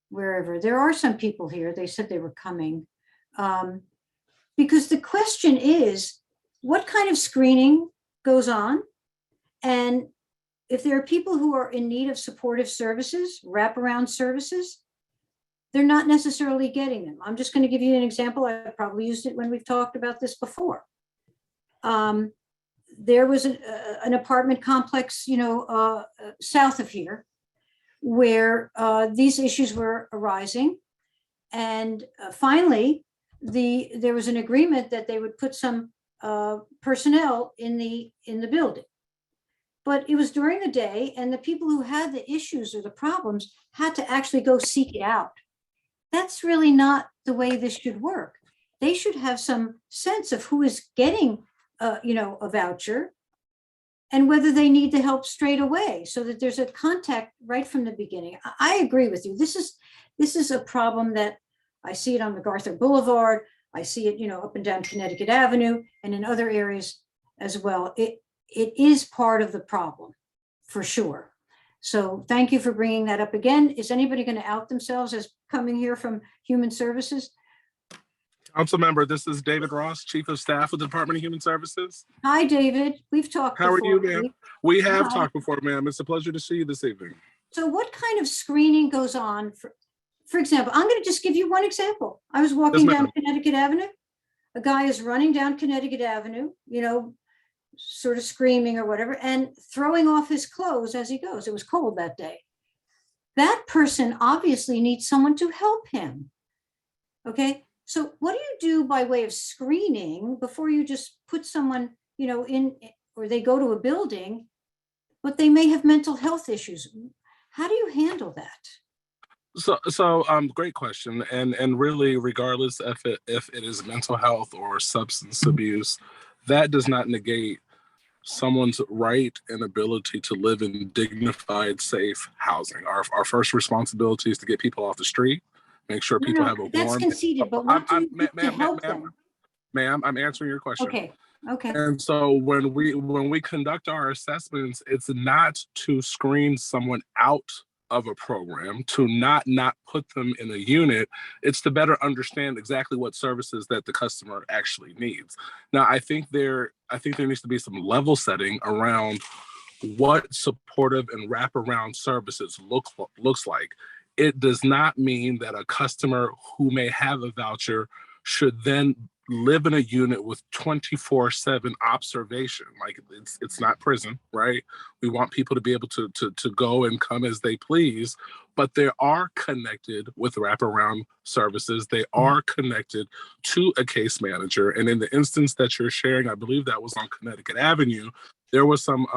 wherever? There are some people here. They said they were coming. Because the question is, what kind of screening goes on? And if there are people who are in need of supportive services, wraparound services, they're not necessarily getting them. I'm just going to give you an example. I probably used it when we've talked about this before. There was an apartment complex, south of here, where these issues were arising. And finally, there was an agreement that they would put some personnel in the building. But it was during the day, and the people who had the issues or the problems had to actually go seek it out. That's really not the way this should work. They should have some sense of who is getting, a voucher and whether they need the help straight away, so that there's a contact right from the beginning. I agree with you. This is a problem that I see it on MacArthur Boulevard. I see it, up and down Connecticut Avenue and in other areas as well. It is part of the problem, for sure. So thank you for bringing that up again. Is anybody going to out themselves as coming here from Human Services? Council member, this is David Ross, Chief of Staff with the Department of Human Services. Hi, David. We've talked How before. are you, ma'am? We have Hi. talked before, ma'am. It's a pleasure to see you this evening. So what kind of screening goes on? For example, I'm going to just give you one example. I was walking down Connecticut Avenue. A guy is running down Connecticut Avenue, sort of screaming or whatever, and throwing off his clothes as he goes. It was cold that day. That person obviously needs someone to help him. Okay, so what do you do by way of screening before you just put someone, in, or they go to a building, but they may have mental health issues? How do you handle that? So great question. And really, regardless if it is mental health or substance abuse, that does not negate someone's right and ability to live in dignified, safe housing. Our first responsibility is to get people off the street, make sure No, people no, have a that's warm. conceded, but what do you do to help them? Ma'am, I'm answering your question. Okay, okay. And so when we conduct our assessments, it's not to screen someone out of a program, to not put them in a unit. It's to better understand exactly what services that the customer actually needs. Now, I think there needs to be some level setting around what supportive and wraparound services looks like. It does not mean that a customer who may have a voucher should then live in a unit with 24/7 observation. Like it's not prison, right? We want people to be able to go and come as they please, but they are connected with wraparound services. They are connected to a case manager. And in the instance that you're sharing, I believe that was on Connecticut Avenue, there was some,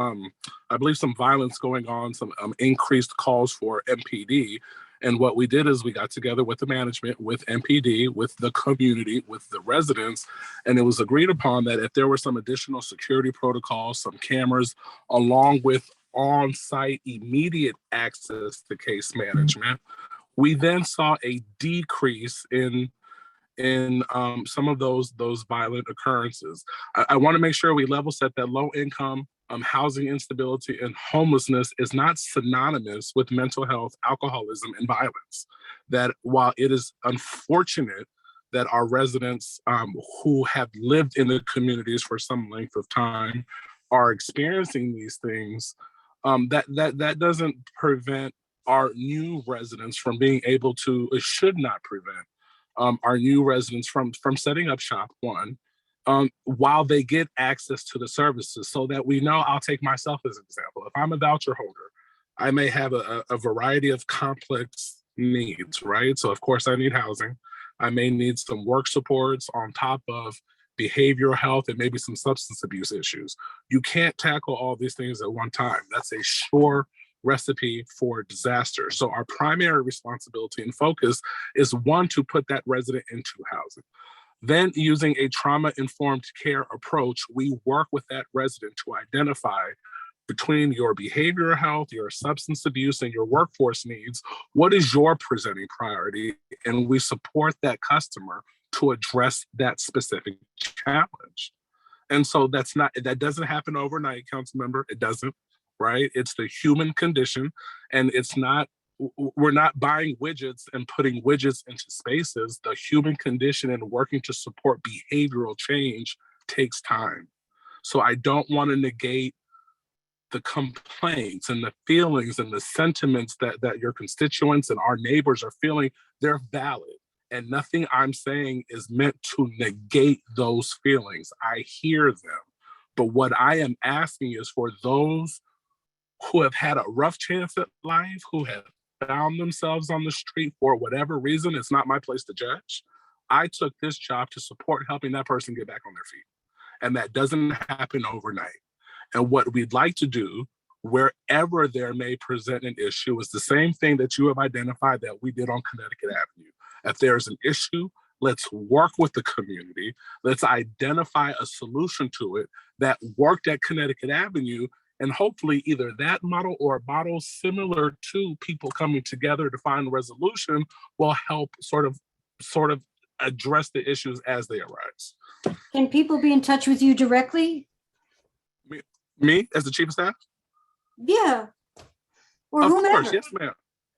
I believe some violence going on, some increased calls for MPD. And what we did is we got together with the management, with MPD, with the community, with the residents, and it was agreed upon that if there were some additional security protocols, some cameras, along with on-site immediate access to case management, we then saw a decrease in some of those violent occurrences. I want to make sure we level set that low income, housing instability, and homelessness is not synonymous with mental health, alcoholism, and violence. That while it is unfortunate that our residents who have lived in the communities for some length of time are experiencing these things, that doesn't prevent our new residents from being able to, it should not prevent our new residents from setting up shop, one, while they get access to the services, so that we know. I'll take myself as an example. If I'm a voucher holder, I may have a variety of complex needs, right? So of course I need housing. I may need some work supports on top of behavioral health and maybe some substance abuse issues. You can't tackle all these things at one time. That's a sure recipe for disaster. So our primary responsibility and focus is, one, to put that resident into housing. Then, using a trauma-informed care approach, we work with that resident to identify, between your behavioral health, your substance abuse, and your workforce needs, what is your presenting priority? And we support that customer to address that specific challenge. And so that doesn't happen overnight, council member. It doesn't, right? It's the human condition, and we're not buying widgets and putting widgets into spaces. The human condition and working to support behavioral change takes time. So I don't want to negate the complaints and the feelings and the sentiments that your constituents and our neighbors are feeling. They're valid. And nothing I'm saying is meant to negate those feelings. I hear them. But what I am asking is for those who have had a rough chance at life, who have found themselves on the street for whatever reason, it's not my place to judge. I took this job to support helping that person get back on their feet. And that doesn't happen overnight. And what we'd like to do, wherever there may present an issue, is the same thing that you have identified that we did on Connecticut Avenue. If there's an issue, let's work with the community. Let's identify a solution to it that worked at Connecticut Avenue. And hopefully either that model or a model similar to people coming together to find a resolution will help sort of address the issues as they arise. Can people be in touch with you directly? Me as the chief of staff? Yeah. Or Of whomever. course, yes, ma'am.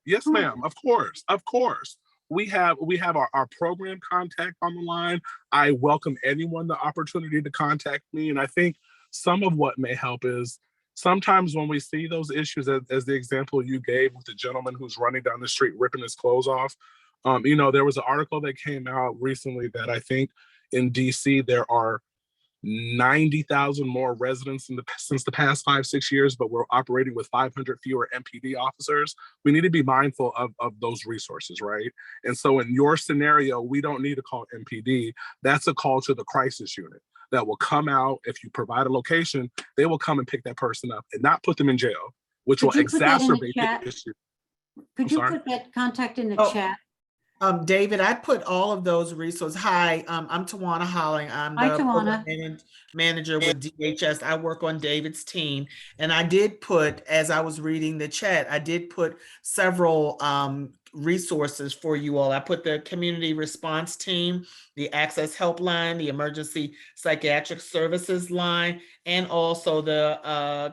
Yes, ma'am. Of course. We have our program contact on the line. I welcome anyone the opportunity to contact me. And I think some of what may help is sometimes when we see those issues, as the example you gave with the gentleman who's running down the street ripping his clothes off, there was an article that came out recently that I think in DC there are 90,000 more residents since the past 5-6 years, but we're operating with 500 fewer MPD officers. We need to be mindful of those resources, right? And so in your scenario, we don't need to call MPD. That's a call to the crisis unit that will come out. If you provide a location, they will come and pick that person up and not put them in jail, which will exacerbate the issue. Could you put that contact in the chat? David, I put all of those resources. Hi, I'm Tawana Holling. I'm Hi, the program Tawana. manager with DHS. I work on David's team. And I did put, as I was reading the chat, I did put several resources for you all. I put the community response team, the access helpline, the emergency psychiatric services line, and also the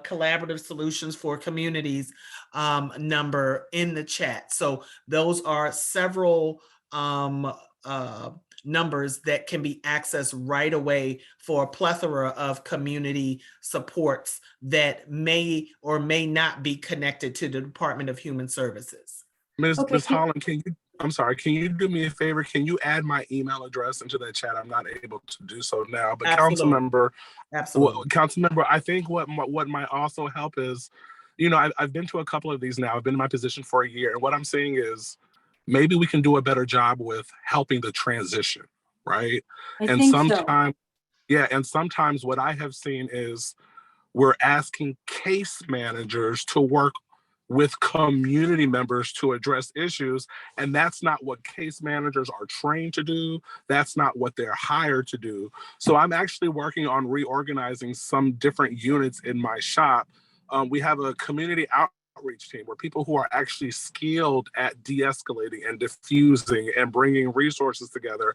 collaborative solutions for communities number in the chat. So those are several numbers that can be accessed right away for a plethora of community supports that may or may not be connected to the Department of Human Services. Ms. Okay. Holland, I'm sorry, can you do me a favor? Can you add my email address into that chat? I'm not able to do so now, but Absolutely. Councilmember, I think what might also help is, I've been to a couple of these now. I've been in my position for a year, and what I'm saying is maybe we can do a better job with helping the transition, right? I think so. And sometimes what I have seen is we're asking case managers to work with community members to address issues. And that's not what case managers are trained to do. That's not what they're hired to do. So I'm actually working on reorganizing some different units in my shop. We have a community outreach team where people who are actually skilled at de-escalating and diffusing and bringing resources together.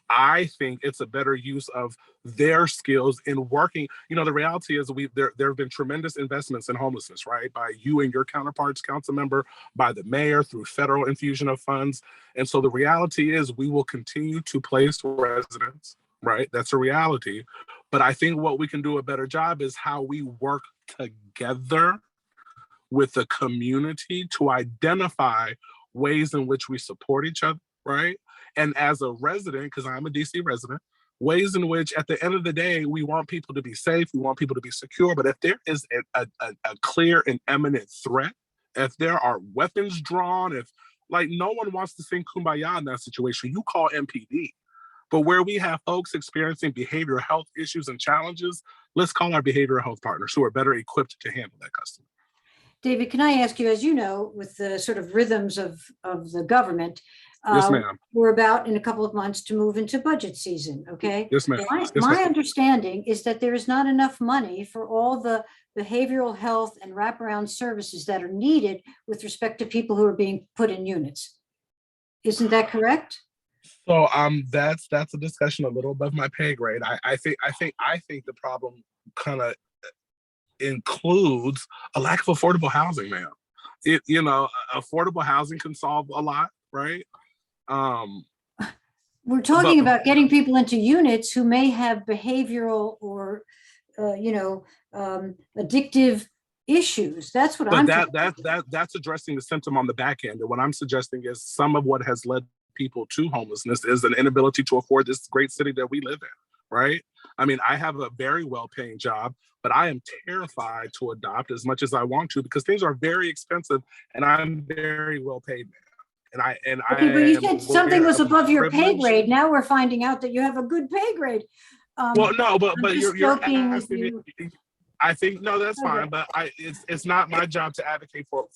I think it's a better use of their skills in working. The reality is there have been tremendous investments in homelessness, right? By you and your counterparts, council member, by the mayor through federal infusion of funds. And so the reality is we will continue to place residents, right? That's a reality. But I think what we can do a better job is how we work together with the community to identify ways in which we support each other, right? And as a resident, because I'm a DC resident, ways in which at the end of the day, we want people to be safe, we want people to be secure, but if there is a clear and imminent threat, if there are weapons drawn, if no one wants to sing Kumbaya in that situation, you call MPD. But where we have folks experiencing behavioral health issues and challenges, let's call our behavioral health partners who are better equipped to handle that customer. David, can I ask you, as you know, with the sort of rhythms of the government, yes, ma'am. We're about in a couple of months to move into budget season, okay? Yes, ma'am. My understanding is that there is not enough money for all the behavioral health and wraparound services that are needed with respect to people who are being put in units. Isn't that correct? So that's a discussion a little above my pay grade. I think the problem kind of includes a lack of affordable housing, ma'am. Affordable housing can solve a lot, right? We're talking about getting people into units who may have behavioral or, addictive issues. That's what I'm that's addressing the symptom on the back end. And what I'm suggesting is some of what has led people to homelessness is an inability to afford this great city that we live in, right? I mean, I have a very well-paying job, but I am terrified to adopt as much as I want to because things are very expensive and I'm very well paid now. But you said something was above your pay grade. Now we're finding out that you have a good pay grade. Well, no, but you're asking you. I think, no, that's fine, but it's not my job to advocate for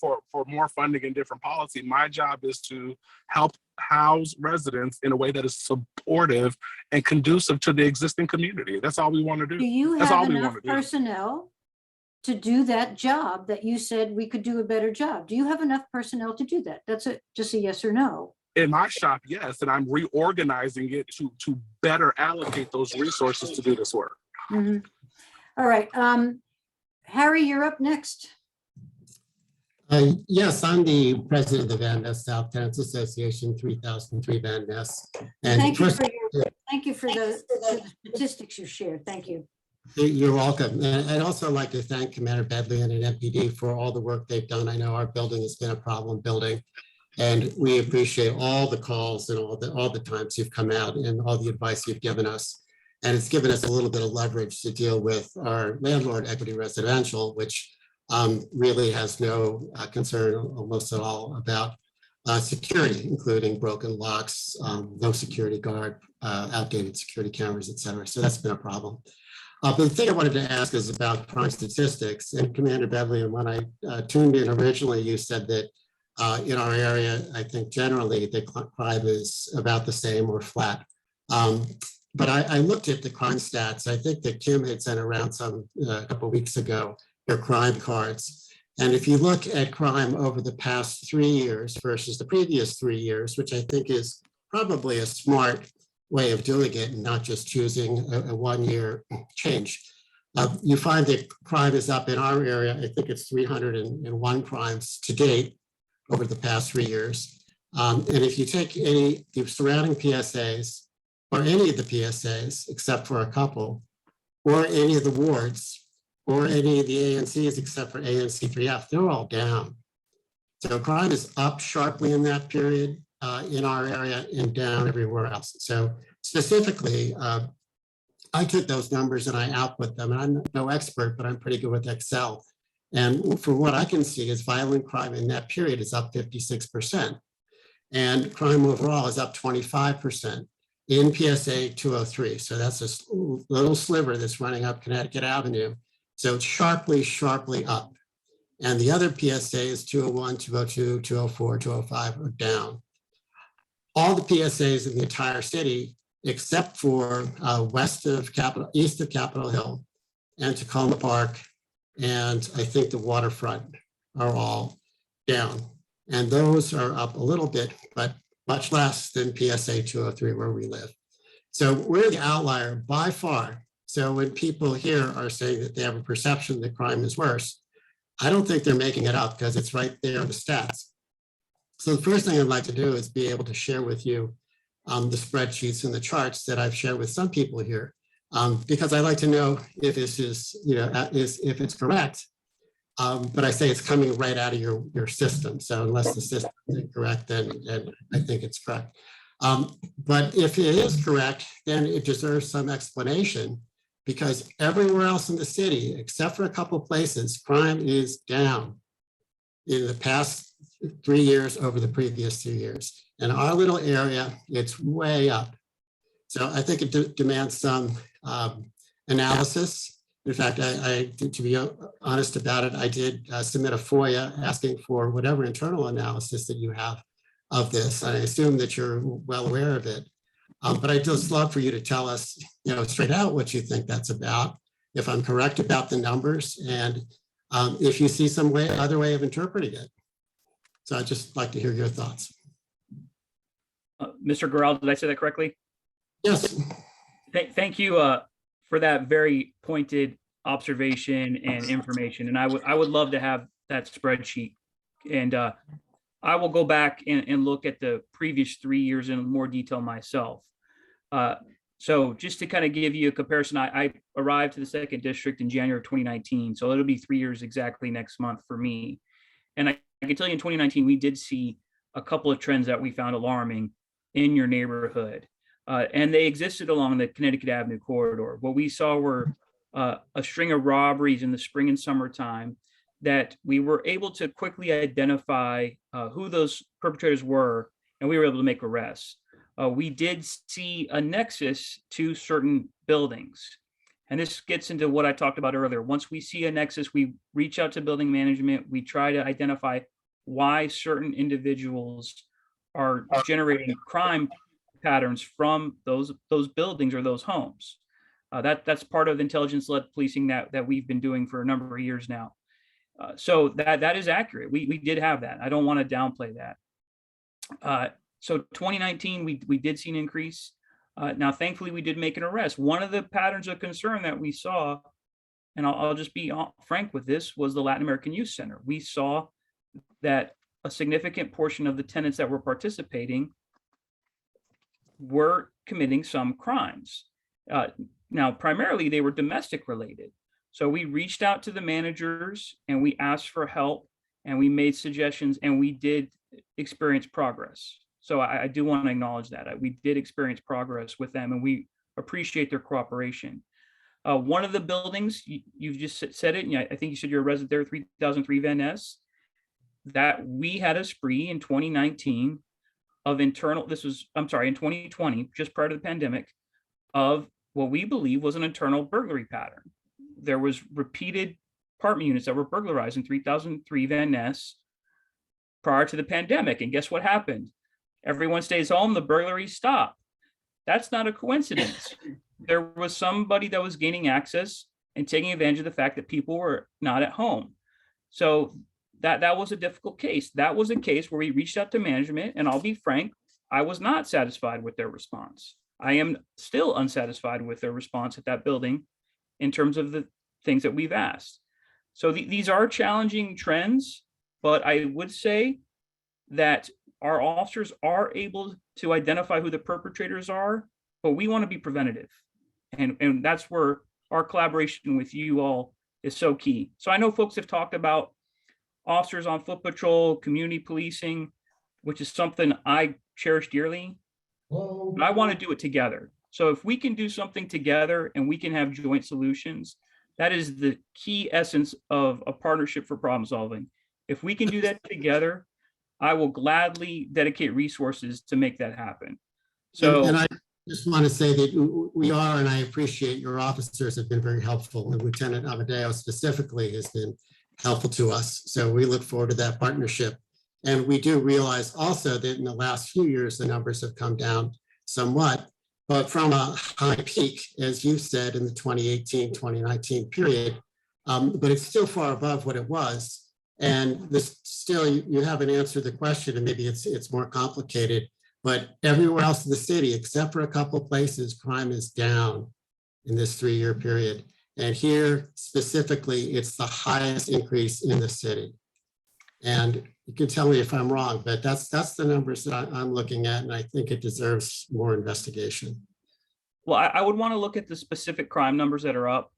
more funding and different policy. My job is to help house residents in a way that is supportive and conducive to the existing community. That's all we want to do. Do you have enough personnel to do that job that you said we could do a better job? Do you have enough personnel to do that? That's just a yes or no. In my shop, yes, and I'm reorganizing it to better allocate those resources to do this work. Mm-hmm. All right, Harry, you're up next. Yes, I'm the president of the Van Ness South Tenants Association, 3003 Van Ness. And thank you for the statistics you shared. Thank you. You're welcome. And I'd also like to thank Commander Bedley and MPD for all the work they've done. I know our building has been a problem building, and we appreciate all the calls and all the times you've come out and all the advice you've given us. And it's given us a little bit of leverage to deal with our landlord Equity Residential, which really has no concern almost at all about security, including broken locks, no security guard, outdated security cameras, et cetera. So that's been a problem. But the thing I wanted to ask is about crime statistics. And Commander Bedley, and when I tuned in originally, you said that In our area, I think generally the crime is about the same or flat. But I looked at the crime stats. I think that Kim had sent around some a couple of weeks ago, their crime cards. And if you look at crime over the past 3 years versus the previous 3 years, which I think is probably a smart way of doing it and not just choosing a 1-year change, you find that crime is up in our area. I think it's 301 crimes to date over the past 3 years. And if you take any the surrounding PSAs or any of the PSAs, except for a couple, or any of the wards, or any of the ANCs except for ANC3F, they're all down. So crime is up sharply in that period in our area and down everywhere else. So specifically, I took those numbers and I output them. And I'm no expert, but I'm pretty good with Excel. And from what I can see is violent crime in that period is up 56%. And crime overall is up 25% in PSA 203. So that's a little sliver that's running up Connecticut Avenue. So it's sharply, sharply up. And the other PSAs, 201, 202, 204, 205 are down. All the PSAs in the entire city, except for east of Capitol Hill and Tacoma Park, and I think the waterfront, are all down. And those are up a little bit, but much less than PSA 203 where we live. So we're the outlier by far. So when people here are saying that they have a perception that crime is worse, I don't think they're making it up because it's right there in the stats. So the first thing I'd like to do is be able to share with you the spreadsheets and the charts that I've shared with some people here, because I like to know if this is, if it's correct. But I say it's coming right out of your system. So unless the system is incorrect, then I think it's correct. But if it is correct, then it deserves some explanation, because everywhere else in the city, except for a couple of places, crime is down in the past 3 years over the previous 2 years. In our little area, it's way up. So I think it demands some analysis. In fact, to be honest about it, I did submit a FOIA asking for whatever internal analysis that you have of this. And I assume that you're well aware of it. But I'd just love for you to tell us, straight out what you think that's about, if I'm correct about the numbers, and if you see some other way of interpreting it. So I'd just like to hear your thoughts. Mr. Gural, did I say that correctly? Yes. Thank you for that very pointed observation and information. And I would love to have that spreadsheet. And I will go back and look at the previous 3 years in more detail myself. So just to kind of give you a comparison, I arrived to the 2nd District in January of 2019. So it'll be 3 years exactly next month for me. And I can tell you in 2019, we did see a couple of trends that we found alarming in your neighborhood. And they existed along the Connecticut Avenue corridor. What we saw were a string of robberies in the spring and summertime that we were able to quickly identify who those perpetrators were, and we were able to make arrests. We did see a nexus to certain buildings. And this gets into what I talked about earlier. Once we see a nexus, we reach out to building management. We try to identify why certain individuals are generating crime patterns from those buildings or those homes. That's part of intelligence-led policing that we've been doing for a number of years now. So that is accurate. We did have that. I don't want to downplay that. So 2019, we did see an increase. Now, thankfully, we did make an arrest. One of the patterns of concern that we saw, and I'll just be frank with this, was the Latin American Youth Center. We saw that a significant portion of the tenants that were participating were committing some crimes. Now, primarily, they were domestic related. So we reached out to the managers and we asked for help and we made suggestions and we did experience progress. So I do want to acknowledge that. We did experience progress with them and we appreciate their cooperation. One of the buildings, you've just said it, and I think you said you're a resident there, 3003 Van Ness, that we had a spree in 2019 of in 2020, just prior to the pandemic, of what we believe was an internal burglary pattern. There was repeated apartment units that were burglarized in 3003 Van Ness prior to the pandemic. And guess what happened? Everyone stays home, the burglaries stop. That's not a coincidence. There was somebody that was gaining access and taking advantage of the fact that people were not at home. So that was a difficult case. That was a case where we reached out to management, and I'll be frank, I was not satisfied with their response. I am still unsatisfied with their response at that building in terms of the things that we've asked. So these are challenging trends, but I would say that our officers are able to identify who the perpetrators are, but we want to be preventative. And that's where our collaboration with you all is so key. So I know folks have talked about officers on foot patrol, community policing, which is something I cherish dearly, but I want to do it together. So if we can do something together and we can have joint solutions, that is the key essence of a partnership for problem solving. If we can do that together, I will gladly dedicate resources to make that happen. So, and I just want to say that we are, and I appreciate your officers have been very helpful, and Lieutenant Amadeo specifically has been helpful to us. So we look forward to that partnership. And we do realize also that in the last few years, the numbers have come down somewhat, but from a high peak, as you said, in the 2018, 2019 period, but it's still far above what it was. And this still, you haven't answered the question, and maybe it's more complicated, but everywhere else in the city, except for a couple of places, crime is down in this 3-year period. And here specifically, it's the highest increase in the city. And you can tell me if I'm wrong, but that's the numbers that I'm looking at, and I think it deserves more investigation. well, I would want to look at the specific crime numbers that are up.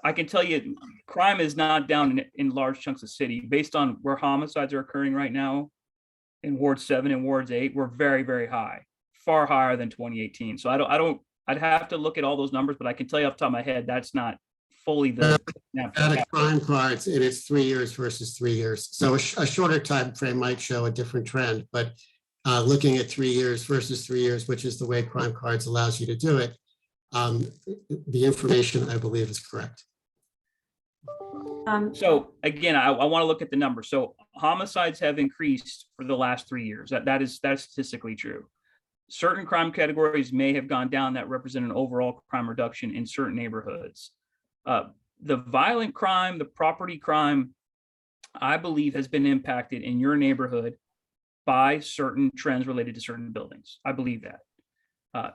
I can tell you crime is not down in large chunks of city based on where homicides are occurring right now in Ward 7 and Wards 8. We're very, very high, far higher than 2018. So I'd have to look at all those numbers, but I can tell you off the top of my head, that's not fully the Crime cards, and it's 3 years versus 3 years. So a shorter time frame might show a different trend, but looking at 3 years versus 3 years, which is the way crime cards allows you to do it, the information I believe is correct. So again, I want to look at the numbers. So homicides have increased for the last 3 years. That's statistically true. Certain crime categories may have gone down that represent an overall crime reduction in certain neighborhoods. The violent crime, the property crime, I believe has been impacted in your neighborhood by certain trends related to certain buildings. I believe that.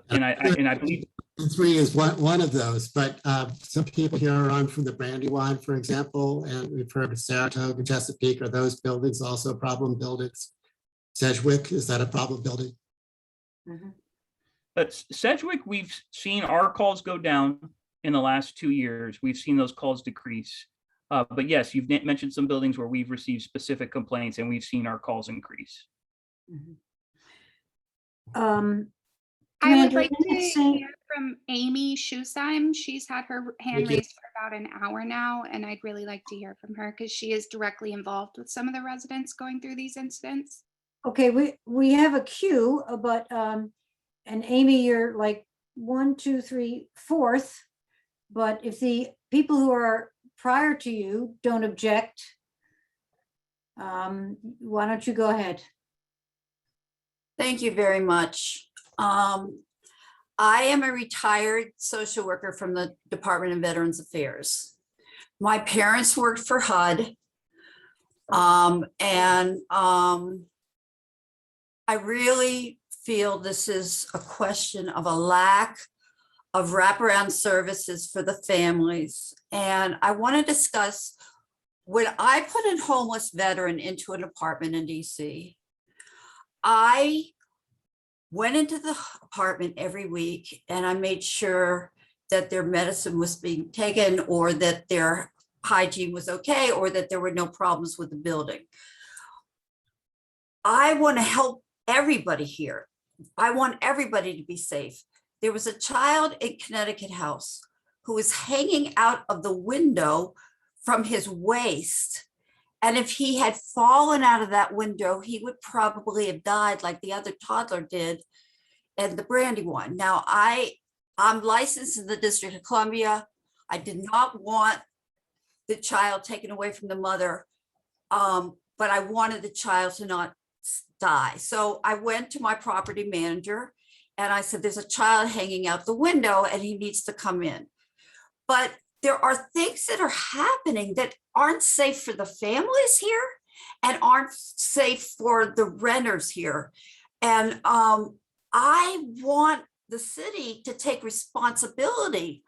And I believe 3 is one of those, but some people here are on from the Brandywine, for example, and we've heard of Saratoga, Chesapeake. Are those buildings also problem buildings? Sedgwick, is that a problem building? But Sedgwick, we've seen our calls go down in the last 2 years. We've seen those calls decrease. But yes, you've mentioned some buildings where we've received specific complaints and we've seen our calls increase. I would like to hear from Amy Schusheim. She's had her hand raised for about an hour now, and I'd really like to hear from her because she is directly involved with some of the residents going through these incidents. Okay, we have a queue, but and Amy, you're like 1, 2, 3, 4th. But if the people who are prior to you don't object, why don't you go ahead? Thank you very much. I am a retired social worker from the Department of Veterans Affairs. My parents worked for HUD, and I really feel this is a question of a lack of wraparound services for the families. And I want to discuss, when I put a homeless veteran into an apartment in DC, I went into the apartment every week and I made sure that their medicine was being taken, or that their hygiene was okay, or that there were no problems with the building. I want to help everybody here. I want everybody to be safe. There was a child in Connecticut House who was hanging out of the window from his waist. And if he had fallen out of that window, he would probably have died like the other toddler did in the Brandywine. Now, I'm licensed in the District of Columbia. I did not want the child taken away from the mother. but I wanted the child to not die. So I went to my property manager and I said, there's a child hanging out the window and he needs to come in. But there are things that are happening that aren't safe for the families here and aren't safe for the renters here. And I want the city to take responsibility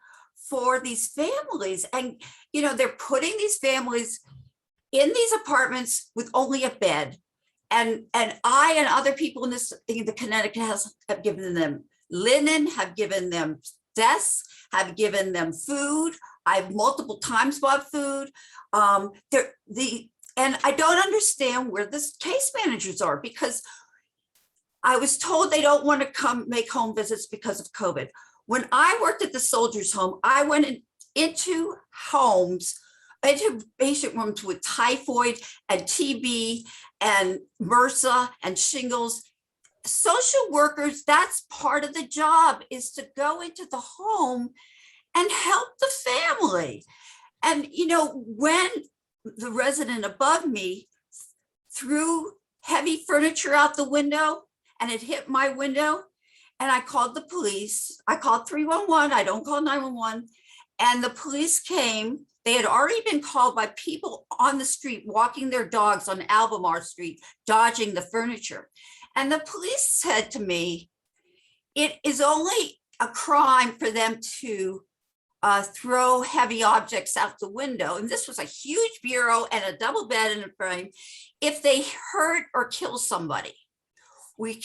for these families. And, you know, they're putting these families in these apartments with only a bed. And I and other people in the Connecticut House have given them linen, have given them desks, have given them food. I've multiple times bought food. And I don't understand where the case managers are, because I was told they don't want to come make home visits because of COVID. When I worked at the Soldiers Home, I went into homes, into patient rooms with typhoid and TB and MRSA and shingles. Social workers, that's part of the job, is to go into the home and help the family. And, you know, when the resident above me threw heavy furniture out the window and it hit my window, and I called the police, I called 311, I don't call 911, and the police came. They had already been called by people on the street walking their dogs on Albemarle Street, dodging the furniture. And the police said to me, it is only a crime for them to throw heavy objects out the window. And this was a huge bureau and a double bed in a frame. If they hurt or kill somebody, we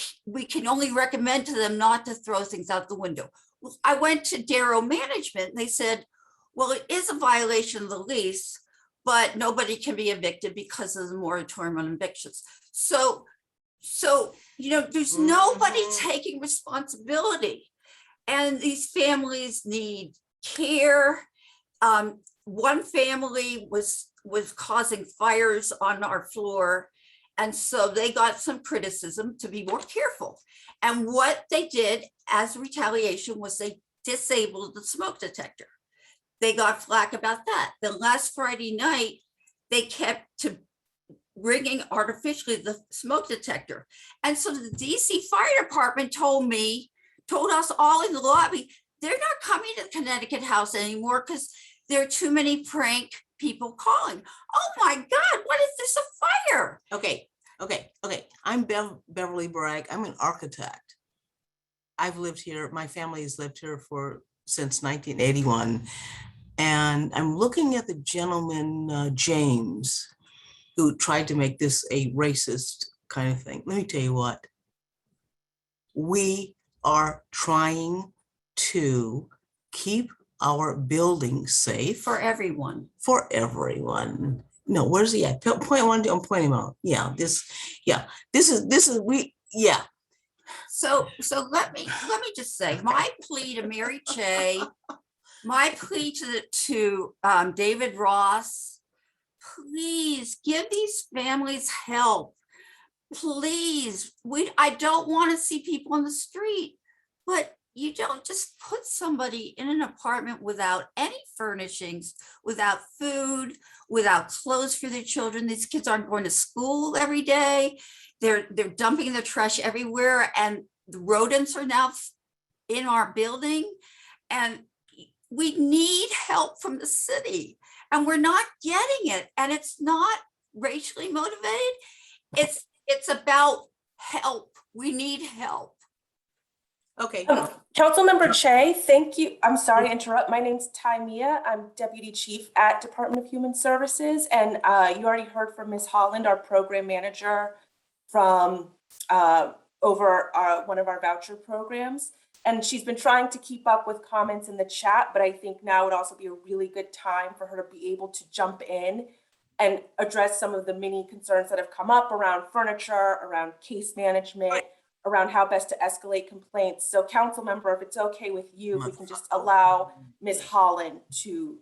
can only recommend to them not to throw things out the window. I went to Darrow Management and they said, well, it is a violation of the lease, but nobody can be evicted because of the moratorium on evictions. So, you know, there's nobody taking responsibility. And these families need care. One family was causing fires on our floor. And so they got some criticism to be more careful. And what they did as retaliation was they disabled the smoke detector. They got flack about that. Then last Friday night, they kept ringing artificially the smoke detector. And so the DC Fire Department told us all in the lobby, they're not coming to the Connecticut House anymore because there are too many prank people calling. Oh my God, what is this, a fire? Okay. I'm Beverly Bragg. I'm an architect. I've lived here, my family has lived here since 1981. And I'm looking at the gentleman, James, who tried to make this a racist kind of thing. Let me tell you what, we are trying to keep our buildings safe. For everyone. For everyone. No, where's he at? Point one, I'm pointing him out. This is. So let me just say, my plea to Mary Cheh, my plea to David Ross, please give these families help. Please, I don't want to see people on the street, but you don't just put somebody in an apartment without any furnishings, without food, without clothes for their children. These kids aren't going to school every day. They're dumping their trash everywhere, and the rodents are now in our building. And we need help from the city, and we're not getting it. And it's not racially motivated. It's about help. We need help. Okay. Councilmember Cheh, thank you. I'm sorry to interrupt. My name's Mia. I'm Deputy Chief at Department of Human Services. And you already heard from Ms. Holland, our program manager from over one of our voucher programs. And she's been trying to keep up with comments in the chat, but I think now would also be a really good time for her to be able to jump in and address some of the many concerns that have come up around furniture, around case management, around how best to escalate complaints. So council member, if it's okay with you, we can just allow Ms. Holland to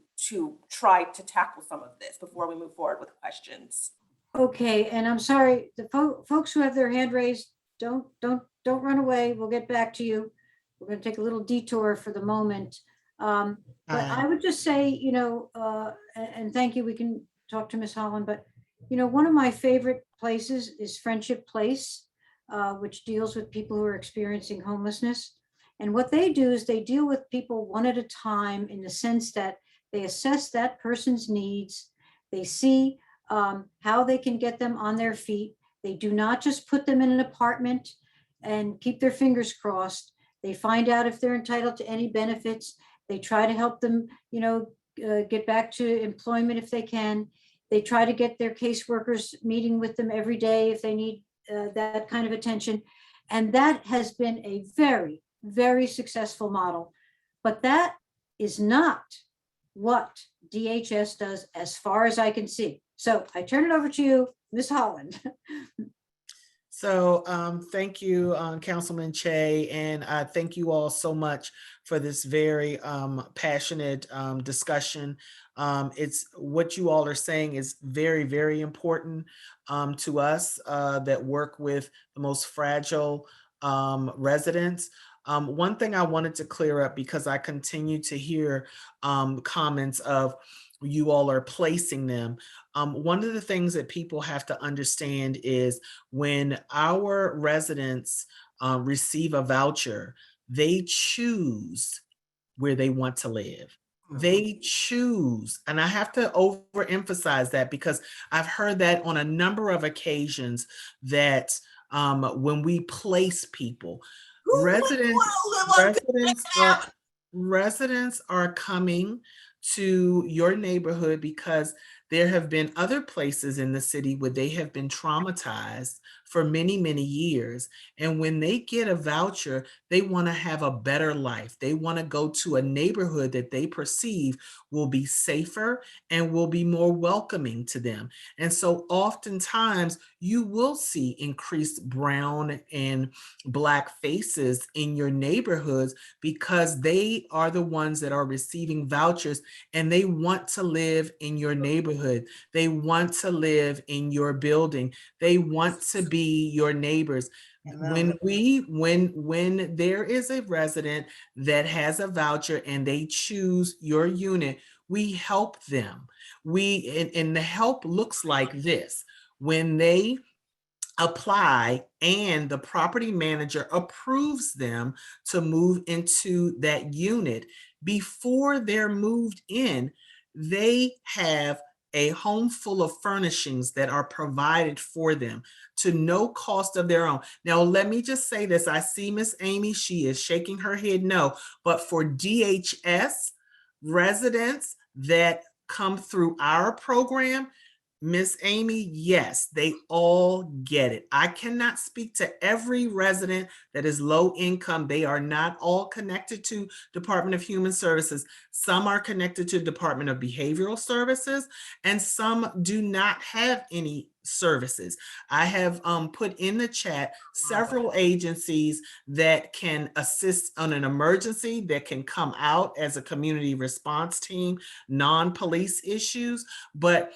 try to tackle some of this before we move forward with questions. Okay, and I'm sorry, the folks who have their hand raised, don't run away. We'll get back to you. We're going to take a little detour for the moment. But I would just say, and thank you. We can talk to Ms. Holland, but You know, one of my favorite places is Friendship Place, which deals with people who are experiencing homelessness. And what they do is they deal with people one at a time, in the sense that they assess that person's needs. They see how they can get them on their feet. They do not just put them in an apartment and keep their fingers crossed. They find out if they're entitled to any benefits. They try to help them, you know, get back to employment if they can. They try to get their caseworkers meeting with them every day if they need that kind of attention. And that has been a very, very successful model. But that is not what DHS does, as far as I can see. So I turn it over to you, Ms. Holland. So thank you, Councilman Cheh, and thank you all so much for this very passionate discussion. It's what you all are saying is very, very important to us that work with the most fragile residents. One thing I wanted to clear up, because I continue to hear comments of you all are placing them. One of the things that people have to understand is when our residents receive a voucher, they choose where they want to live. They choose, and I have to overemphasize that, because I've heard that on a number of occasions, that when we place people, residents are coming to your neighborhood because there have been other places in the city where they have been traumatized for many, many years. And when they get a voucher, they want to have a better life. They want to go to a neighborhood that they perceive will be safer and will be more welcoming to them. And so oftentimes you will see increased brown and Black faces in your neighborhoods, because they are the ones that are receiving vouchers and they want to live in your neighborhood. They want to live in your building. They want to be your neighbors. When there is a resident that has a voucher and they choose your unit, we help them. And the help looks like this. When they apply and the property manager approves them to move into that unit, before they're moved in, they have a home full of furnishings that are provided for them to no cost of their own. Now, let me just say this. I see Miss Amy, she is shaking her head no, but for DHS residents that come through our program, Miss Amy, yes, they all get it. I cannot speak to every resident that is low income. They are not all connected to Department of Human Services. Some are connected to Department of Behavioral Services, and some do not have any services. I have put in the chat several agencies that can assist on an emergency, that can come out as a community response team, non-police issues, but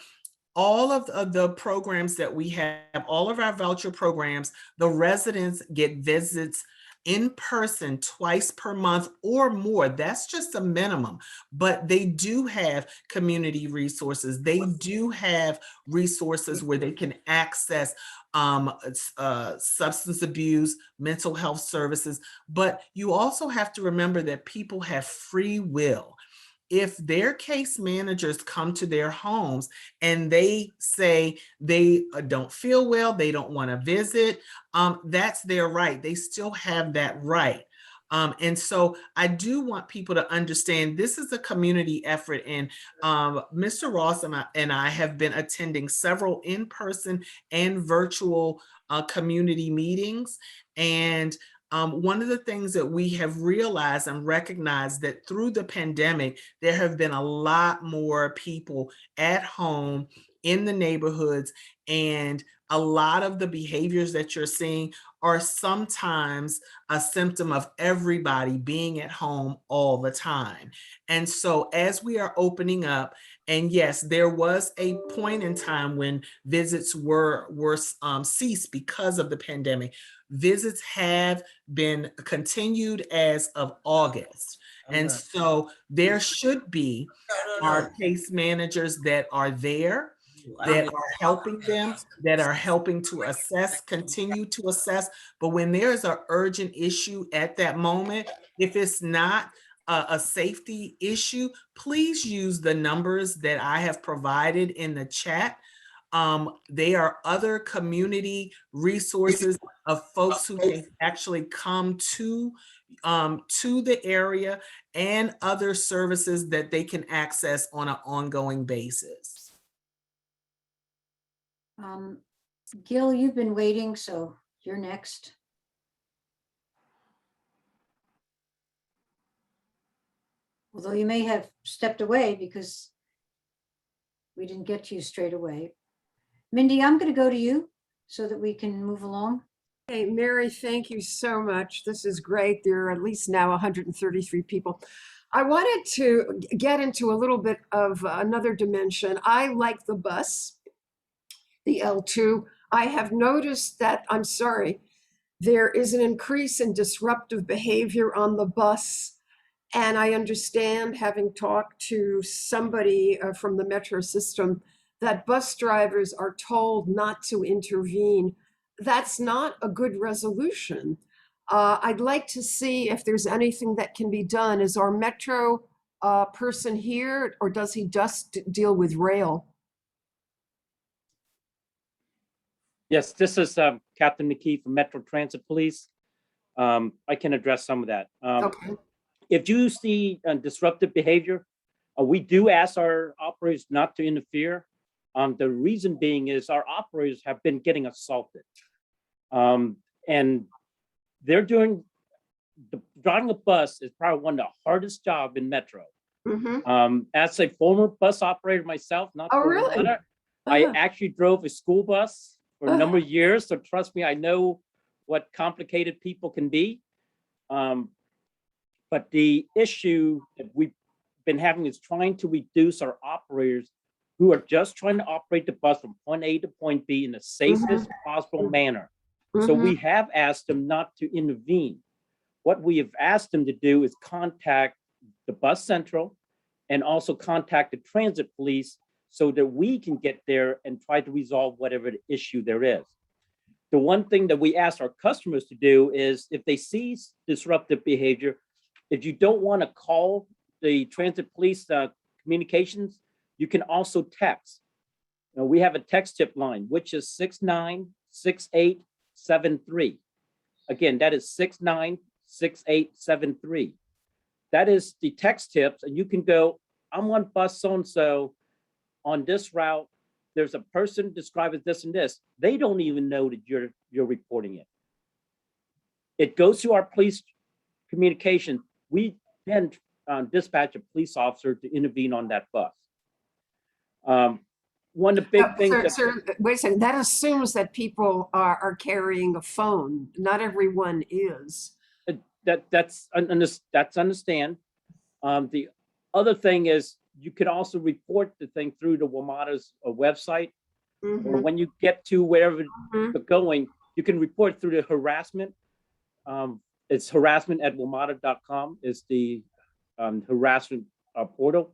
all of the programs that we have, all of our voucher programs, the residents get visits in person twice per month or more. That's just a minimum, but they do have community resources. They do have resources where they can access substance abuse, mental health services. But you also have to remember that people have free will. If their case managers come to their homes and they say they don't feel well, they don't want to visit, that's their right. They still have that right. And so I do want people to understand this is a community effort. And Mr. Ross and I have been attending several in-person and virtual community meetings. And one of the things that we have realized and recognized that through the pandemic, there have been a lot more people at home in the neighborhoods, and a lot of the behaviors that you're seeing are sometimes a symptom of everybody being at home all the time. And so as we are opening up, and yes, there was a point in time when visits were ceased because of the pandemic. Visits have been continued as of August. And so there should be our case managers that are there. that are helping them, that are helping to assess, continue to assess. But when there's an urgent issue at that moment, if it's not a safety issue, please use the numbers that I have provided in the chat. They are other community resources of folks who can actually come to the area, and other services that they can access on an ongoing basis. Gil, you've been waiting, so you're next. Although you may have stepped away because we didn't get to you straight away. Mindy, I'm going to go to you so that we can move along. Hey, Mary, thank you so much. This is great. There are at least now 133 people. I wanted to get into a little bit of another dimension. I like the bus, the L2. I have noticed that, I'm sorry, there is an increase in disruptive behavior on the bus. And I understand, having talked to somebody from the metro system, that bus drivers are told not to intervene. That's not a good resolution. I'd like to see if there's anything that can be done. Is our metro person here, or does he just deal with rail? Yes, this is Captain McKee from Metro Transit Police. I can address some of that. Okay. If you see disruptive behavior, we do ask our operators not to interfere. The reason being is our operators have been getting assaulted. And they're driving a bus is probably one of the hardest jobs in Metro. As a former bus operator myself, not Oh, really? I actually drove a school bus for a number of years. So trust me, I know what complicated people can be. But the issue that we've been having is trying to reduce our operators who are just trying to operate the bus from point A to point B in the safest possible manner. So we have asked them not to intervene. What we have asked them to do is contact the bus central and also contact the transit police so that we can get there and try to resolve whatever the issue there is. The one thing that we ask our customers to do is if they see disruptive behavior, if you don't want to call the transit police communications, you can also text. Now, we have a text tip line, which is 696873. Again, that is 696873. That is the text tips, and you can go, I'm on bus so-and-so on this route. There's a person described as this and this. They don't even know that you're reporting it. It goes to our police communication. We then dispatch a police officer to intervene on that bus. One of the big things. Sir, wait a second. That assumes that people are carrying a phone. Not everyone is. That's understand. The other thing is you can also report the thing through the WMATA's website, or when you get to wherever you're going, you can report through the harassment. It's harassment@wmata.com is the harassment portal.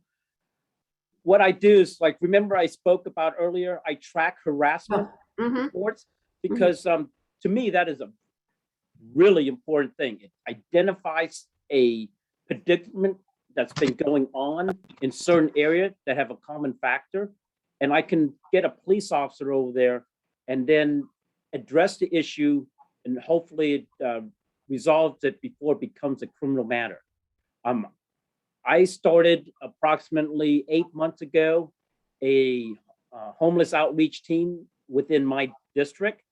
What I do is, like, remember I spoke about earlier, I track harassment reports because to me, that is a really important thing. It identifies a predicament that's been going on in certain areas that have a common factor. And I can get a police officer over there and then address the issue, and hopefully it resolves it before it becomes a criminal matter. I started approximately 8 months ago a homeless outreach team within my district,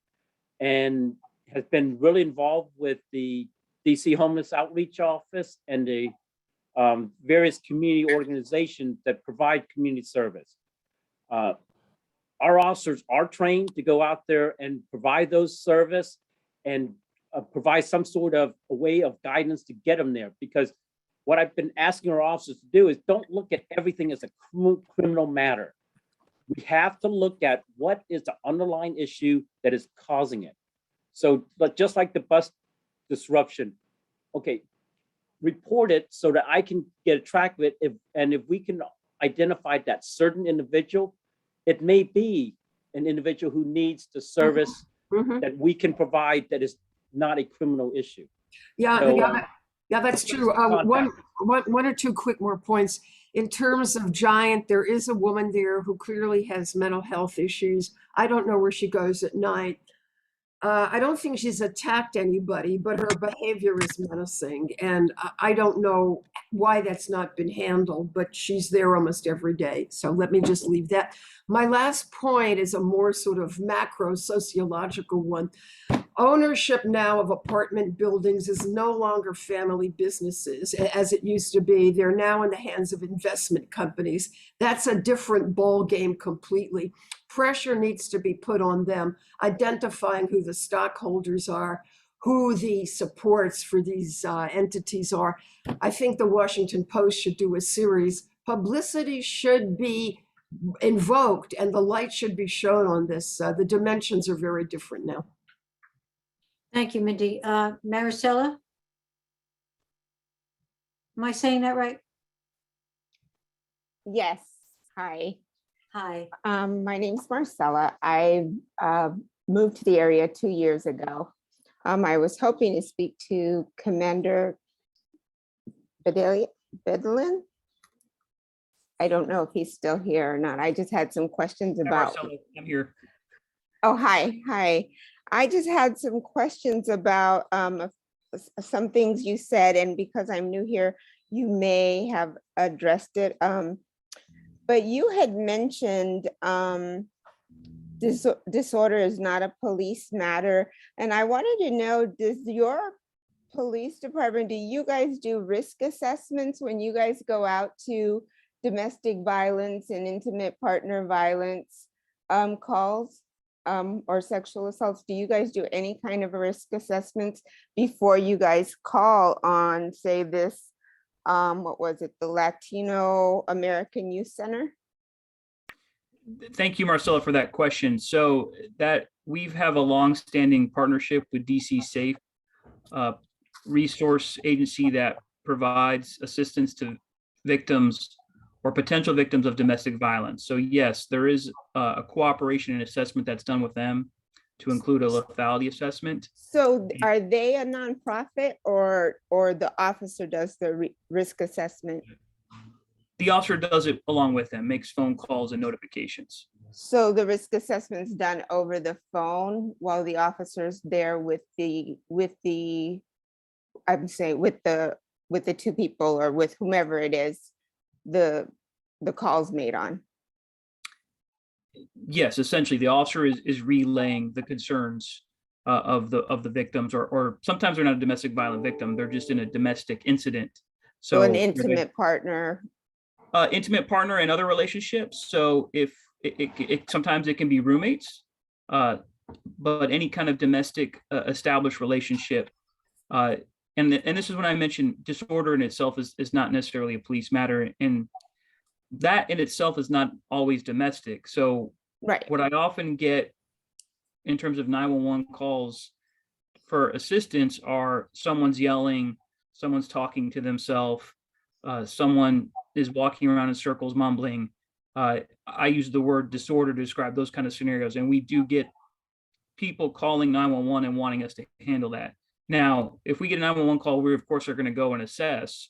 and has been really involved with the DC Homeless Outreach Office and the various community organizations that provide community service. Our officers are trained to go out there and provide those service and provide some sort of a way of guidance to get them there, because what I've been asking our officers to do is don't look at everything as a criminal matter. We have to look at what is the underlying issue that is causing it. So, but just like the bus disruption, okay, report it so that I can get a track of it. If we can identify that certain individual it may be an individual who needs the service that we can provide that is not a criminal issue. Yeah, So, yeah, that's true. One or two quick more points. In terms of Giant, there is a woman there who clearly has mental health issues. I don't know where she goes at night. I don't think she's attacked anybody, but her behavior is menacing. And I don't know why that's not been handled, but she's there almost every day. So let me just leave that. My last point is a more sort of macro sociological one. Ownership now of apartment buildings is no longer family businesses as it used to be. They're now in the hands of investment companies. That's a different ball game completely. Pressure needs to be put on them, identifying who the stockholders are, who the supports for these entities are. I think the Washington Post should do a series. Publicity should be invoked and the light should be shown on this. The dimensions are very different now. Thank you, Mindy. Maricela? Am I saying that right? Yes. Hi. Hi. My name's Marcella. I moved to the area 2 years ago. I was hoping to speak to Commander Bedlin. I don't know if he's still here or not. I just had some questions about. Marcella, I'm here. Oh, hi. Hi. I just had some questions about some things you said, and because I'm new here, you may have addressed it. But you had mentioned disorder is not a police matter. And I wanted to know, does your police department, do you guys do risk assessments when you guys go out to domestic violence and intimate partner violence calls or sexual assaults? Do you guys do any kind of risk assessments before you guys call on, say, this, what was it, the Latino American Youth Center? Thank you, Marcella, for that question. So that we have a long-standing partnership with DC Safe, resource agency that provides assistance to victims or potential victims of domestic violence. So yes, there is a cooperation and assessment that's done with them to include a lethality assessment. So are they a nonprofit or the officer does the risk assessment? The officer does it along with them, makes phone calls and notifications. So the risk assessment's done over the phone while the officer's there with the two people or with whomever it is the call's made on. Yes, essentially the officer is relaying the concerns of the victims, or sometimes they're not a domestic violent victim, they're just in a domestic incident. So an intimate partner. Intimate partner and other relationships. So if it sometimes it can be roommates, but any kind of domestic established relationship. And this is when I mentioned disorder in itself is not necessarily a police matter, and that in itself is not always domestic. So right. What I often get in terms of 911 calls for assistance are someone's yelling, someone's talking to themselves, someone is walking around in circles mumbling. I use the word disorder to describe those kind of scenarios, and we do get people calling 911 and wanting us to handle that. Now, if we get a 911 call, we of course are going to go and assess.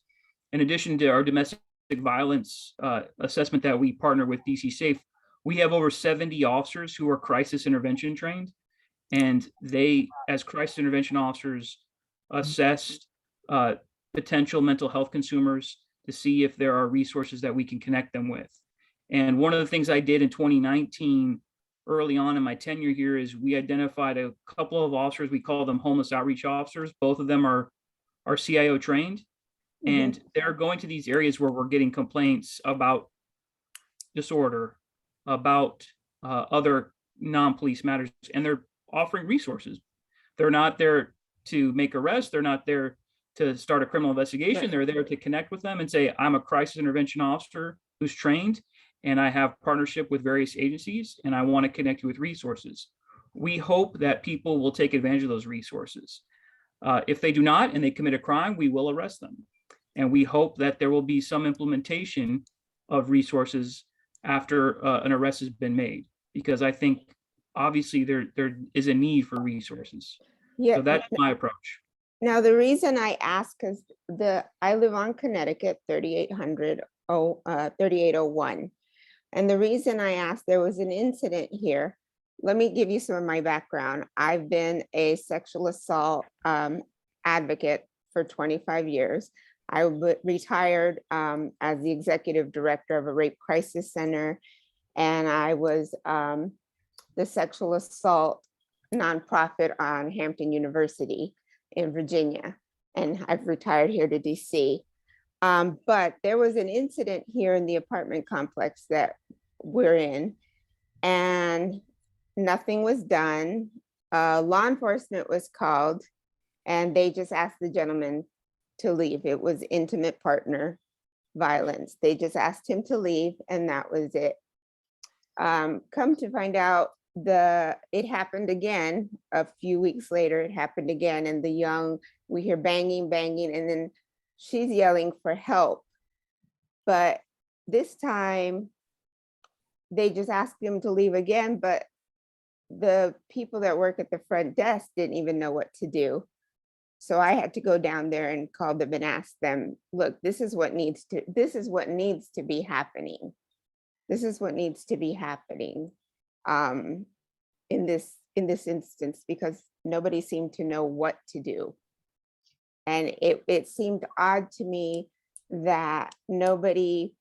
In addition to our domestic violence assessment that we partner with DC Safe, we have over 70 officers who are crisis intervention trained, and they, as crisis intervention officers, assess potential mental health consumers to see if there are resources that we can connect them with. And one of the things I did in 2019, early on in my tenure here, is we identified a couple of officers. We call them homeless outreach officers. Both of them are CIO trained, and they're going to these areas where we're getting complaints about disorder, about other non-police matters, and they're offering resources. They're not there to make arrests. They're not there to start a criminal investigation. Right. They're there to connect with them and say, I'm a crisis intervention officer who's trained, and I have partnership with various agencies, and I want to connect you with resources. We hope that people will take advantage of those resources. If they do not and they commit a crime, we will arrest them. And we hope that there will be some implementation of resources after an arrest has been made, because I think obviously there is a need for resources. Yeah. So that's my approach. Now, the reason I ask, because I live on Connecticut, 3801. And the reason I asked, there was an incident here. Let me give you some of my background. I've been a sexual assault advocate for 25 years. I retired as the executive director of a rape crisis center. And I was the sexual assault nonprofit on Hampton University in Virginia. And I've retired here to DC. But there was an incident here in the apartment complex that we're in, and nothing was done. Law enforcement was called, and they just asked the gentleman to leave. It was intimate partner violence. They just asked him to leave, and that was it. Come to find out, it happened again a few weeks later. It happened again, and we hear banging, and then she's yelling for help. But this time they just asked him to leave again, but the people that work at the front desk didn't even know what to do. So I had to go down there and call them and ask them, look, this is what needs to be happening. This is what needs to be happening in this instance, because nobody seemed to know what to do. And it seemed odd to me that nobody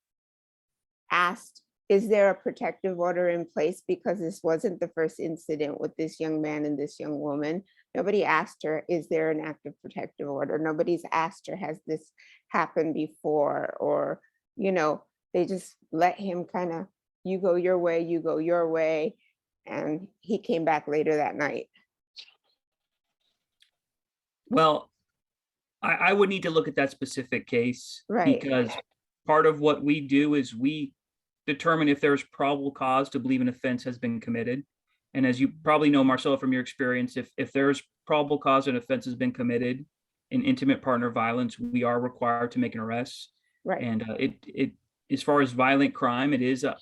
asked, is there a protective order in place? Because this wasn't the first incident with this young man and this young woman. Nobody asked her, is there an active protective order? Nobody's asked her, has this happened before? Or, they just let him kind of, you go your way, you go your way. And he came back later that night. Well, I would need to look at that specific case, right? Because part of what we do is we determine if there's probable cause to believe an offense has been committed. And as you probably know, Marcella, from your experience, if there's probable cause an offense has been committed in intimate partner violence, we are required to make an arrest. Right. And it as far as violent crime, it is a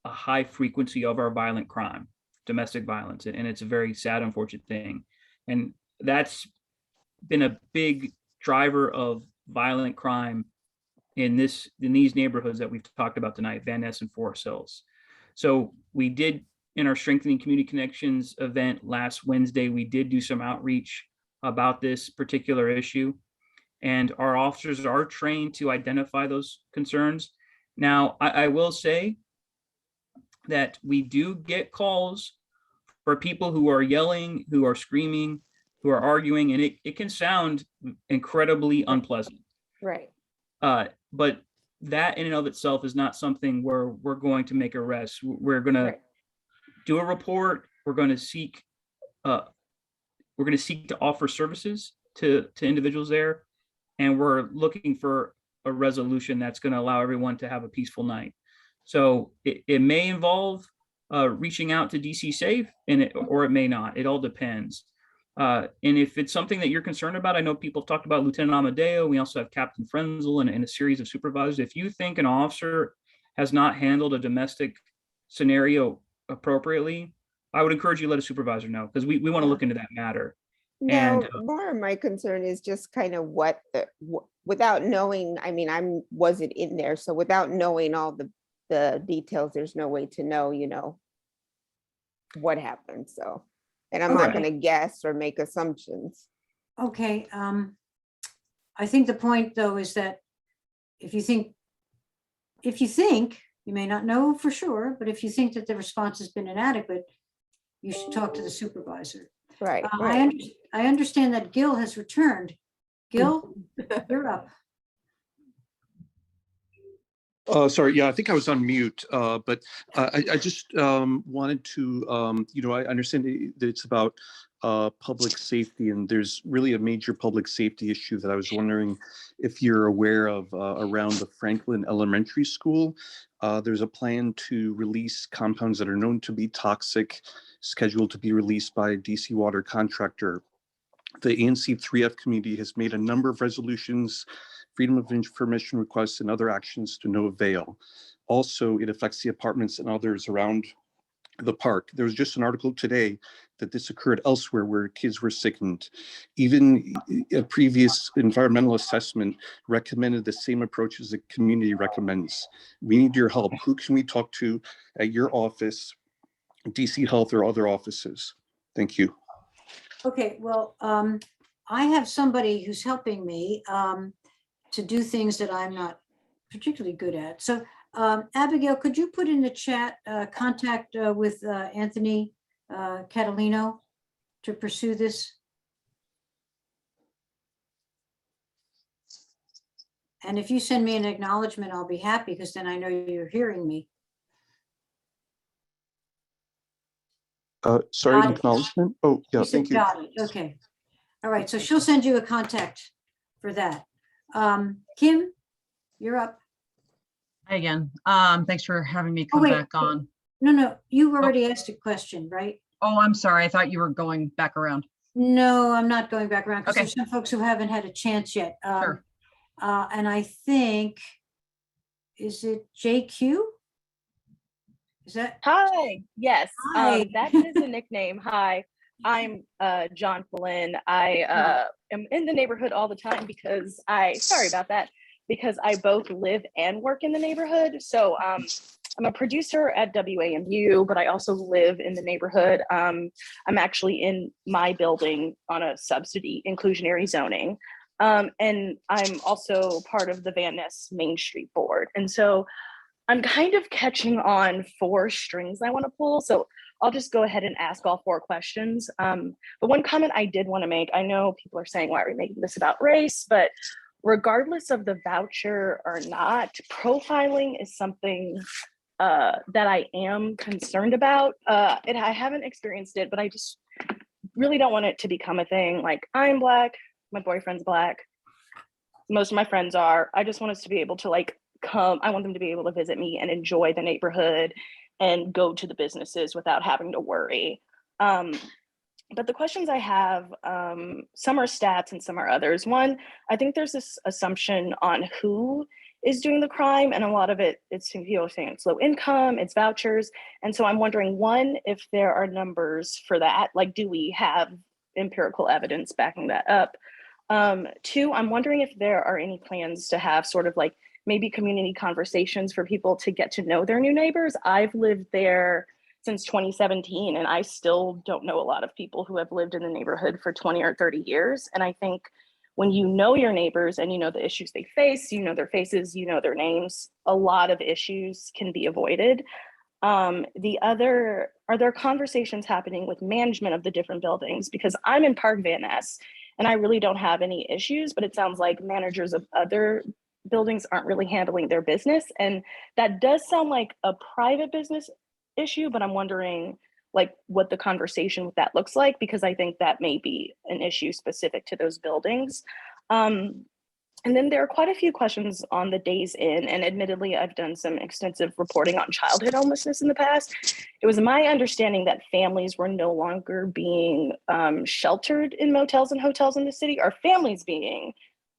high frequency of our violent crime, domestic violence, and it's a very sad, unfortunate thing. And that's been a big driver of violent crime in these neighborhoods that we've talked about tonight, Van Ness and Forest Hills. So we did, in our Strengthening Community Connections event last Wednesday, we did do some outreach about this particular issue. And our officers are trained to identify those concerns. Now, I will say that we do get calls for people who are yelling, who are screaming, who are arguing, and it can sound incredibly unpleasant. Right. But that in and of itself is not something where we're going to make arrests. We're going to do a report. We're going to seek to offer services to individuals there, and we're looking for a resolution that's going to allow everyone to have a peaceful night. So it may involve reaching out to DC Safe, or it may not. It all depends. And if it's something that you're concerned about, I know people have talked about Lieutenant Amadeo. We also have Captain Frenzel and a series of supervisors. If you think an officer has not handled a domestic scenario appropriately, I would encourage you to let a supervisor know, because we want to look into that matter. No, And more of my concern is just kind of without knowing, I mean, wasn't in there. So without knowing all the details, there's no way to know, what happened. So, and I'm not going to guess or make assumptions. Okay. I think the point though is that if you think, you may not know for sure, but if you think that the response has been inadequate, you should talk to the supervisor. Right. I understand that Gil has returned. Gil, you're up. Sorry, yeah, I think I was on mute, but I just wanted to, I understand that it's about public safety, and there's really a major public safety issue that I was wondering if you're aware of around the Franklin Elementary School. There's a plan to release compounds that are known to be toxic, scheduled to be released by a DC water contractor. The ANC 3F committee has made a number of resolutions, freedom of information requests, and other actions to no avail. Also, it affects the apartments and others around the park. There was just an article today that this occurred elsewhere where kids were sickened. Even a previous environmental assessment recommended the same approach as the community recommends. We need your help. Who can we talk to at your office, DC Health, or other offices? Thank you. Okay, well, I have somebody who's helping me to do things that I'm not particularly good at. So Abigail, could you put in the chat contact with Anthony Catalino to pursue this? And if you send me an acknowledgement, I'll be happy because then I know you're hearing me. Sorry, Got an it. acknowledgement? Oh, yeah, You said thank you. got it. Okay. All right, so she'll send you a contact for that. Kim, you're up. Hi again. Thanks for having me Oh, come wait. back on. No, you already asked a question, right? Oh, I'm sorry. I thought you were going back around. No, I'm not going back around because Okay. there's some folks who haven't had a chance yet. Sure. And I think, is it JQ? Is that? Hi, yes, Hi. that is a nickname. Hi, I'm John Flynn. I am in the neighborhood all the time because sorry about that, because I both live and work in the neighborhood. So I'm a producer at WAMU, but I also live in the neighborhood. I'm actually in my building on a subsidy inclusionary zoning. And I'm also part of the Van Ness Main Street Board. And so I'm kind of catching on 4 strings I want to pull. So I'll just go ahead and ask all 4 questions. But one comment I did want to make, I know people are saying, why are we making this about race? But regardless of the voucher or not, profiling is something that I am concerned about. And I haven't experienced it, but I just really don't want it to become a thing. Like, I'm Black, my boyfriend's Black, most of my friends are. I just want us to be able to I want them to be able to visit me and enjoy the neighborhood and go to the businesses without having to worry. But the questions I have, some are stats and some are others. One, I think there's this assumption on who is doing the crime, and a lot of it's people saying it's low income, it's vouchers. And so I'm wondering, one, if there are numbers for that, like, do we have empirical evidence backing that up? 2, I'm wondering if there are any plans to have sort of like maybe community conversations for people to get to know their new neighbors. I've lived there since 2017, and I still don't know a lot of people who have lived in the neighborhood for 20 or 30 years. And I think when you know your neighbors and you know the issues they face, you know their faces, you know their names, a lot of issues can be avoided. The other, are there conversations happening with management of the different buildings? Because I'm in Park Van Ness and I really don't have any issues, but it sounds like managers of other buildings aren't really handling their business. And that does sound like a private business issue, but I'm wondering like what the conversation with that looks like, because I think that may be an issue specific to those buildings. And then there are quite a few questions on the days in, and admittedly, I've done some extensive reporting on childhood homelessness in the past. It was my understanding that families were no longer being sheltered in motels and hotels in the city. Are families being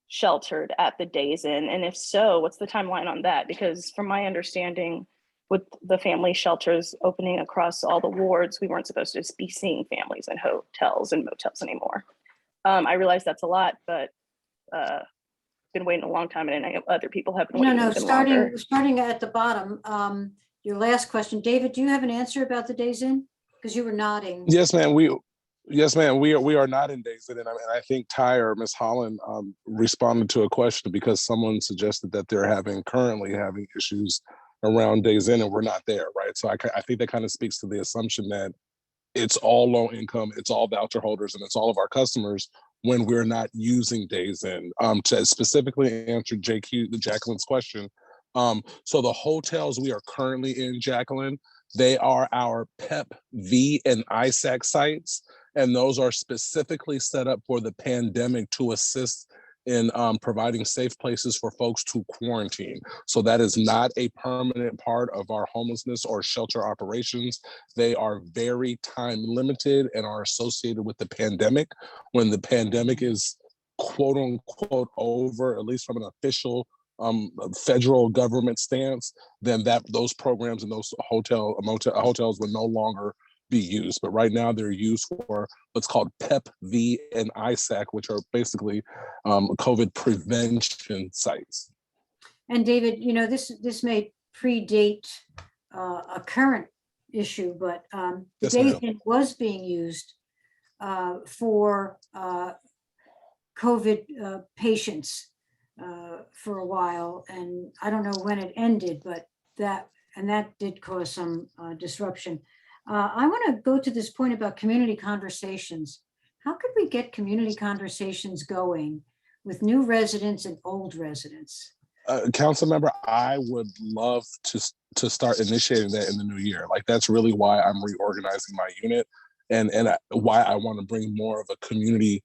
sheltered at the days in? And if so, what's the timeline on that? Because from my understanding, with the family shelters opening across all the wards, we weren't supposed to be seeing families in hotels and motels anymore. I realize that's a lot, but been waiting a long time, and I know other people have been waiting even longer. Starting at the bottom, your last question. David, do you have an answer about the days in? Because you were nodding. Yes, ma'am. Yes, ma'am. We are not in days in, and I think Ty or Ms. Holland responded to a question because someone suggested that they're currently having issues around days in, and we're not there, right? So I think that kind of speaks to the assumption that it's all low income, it's all voucher holders, and it's all of our customers when we're not using days in. To specifically answer Jacqueline's question, so the hotels we are currently in, Jacqueline, they are our PEP V and ISAC sites, and those are specifically set up for the pandemic to assist in providing safe places for folks to quarantine. So that is not a permanent part of our homelessness or shelter operations. They are very time limited and are associated with the pandemic. When the pandemic is quote unquote over, at least from an official federal government stance, then those programs and those hotels would no longer be used. But right now they're used for what's called PEP-V and ISAC, which are basically COVID prevention sites. And David, this may predate a current issue, but the Yes, Days ma'am. Inn was being used for COVID patients for a while, and I don't know when it ended, but that did cause some disruption. I want to go to this point about community conversations. How could we get community conversations going with new residents and old residents? Council member, I would love to start initiating that in the new year. Like, that's really why I'm reorganizing my unit, and why I want to bring more of a community,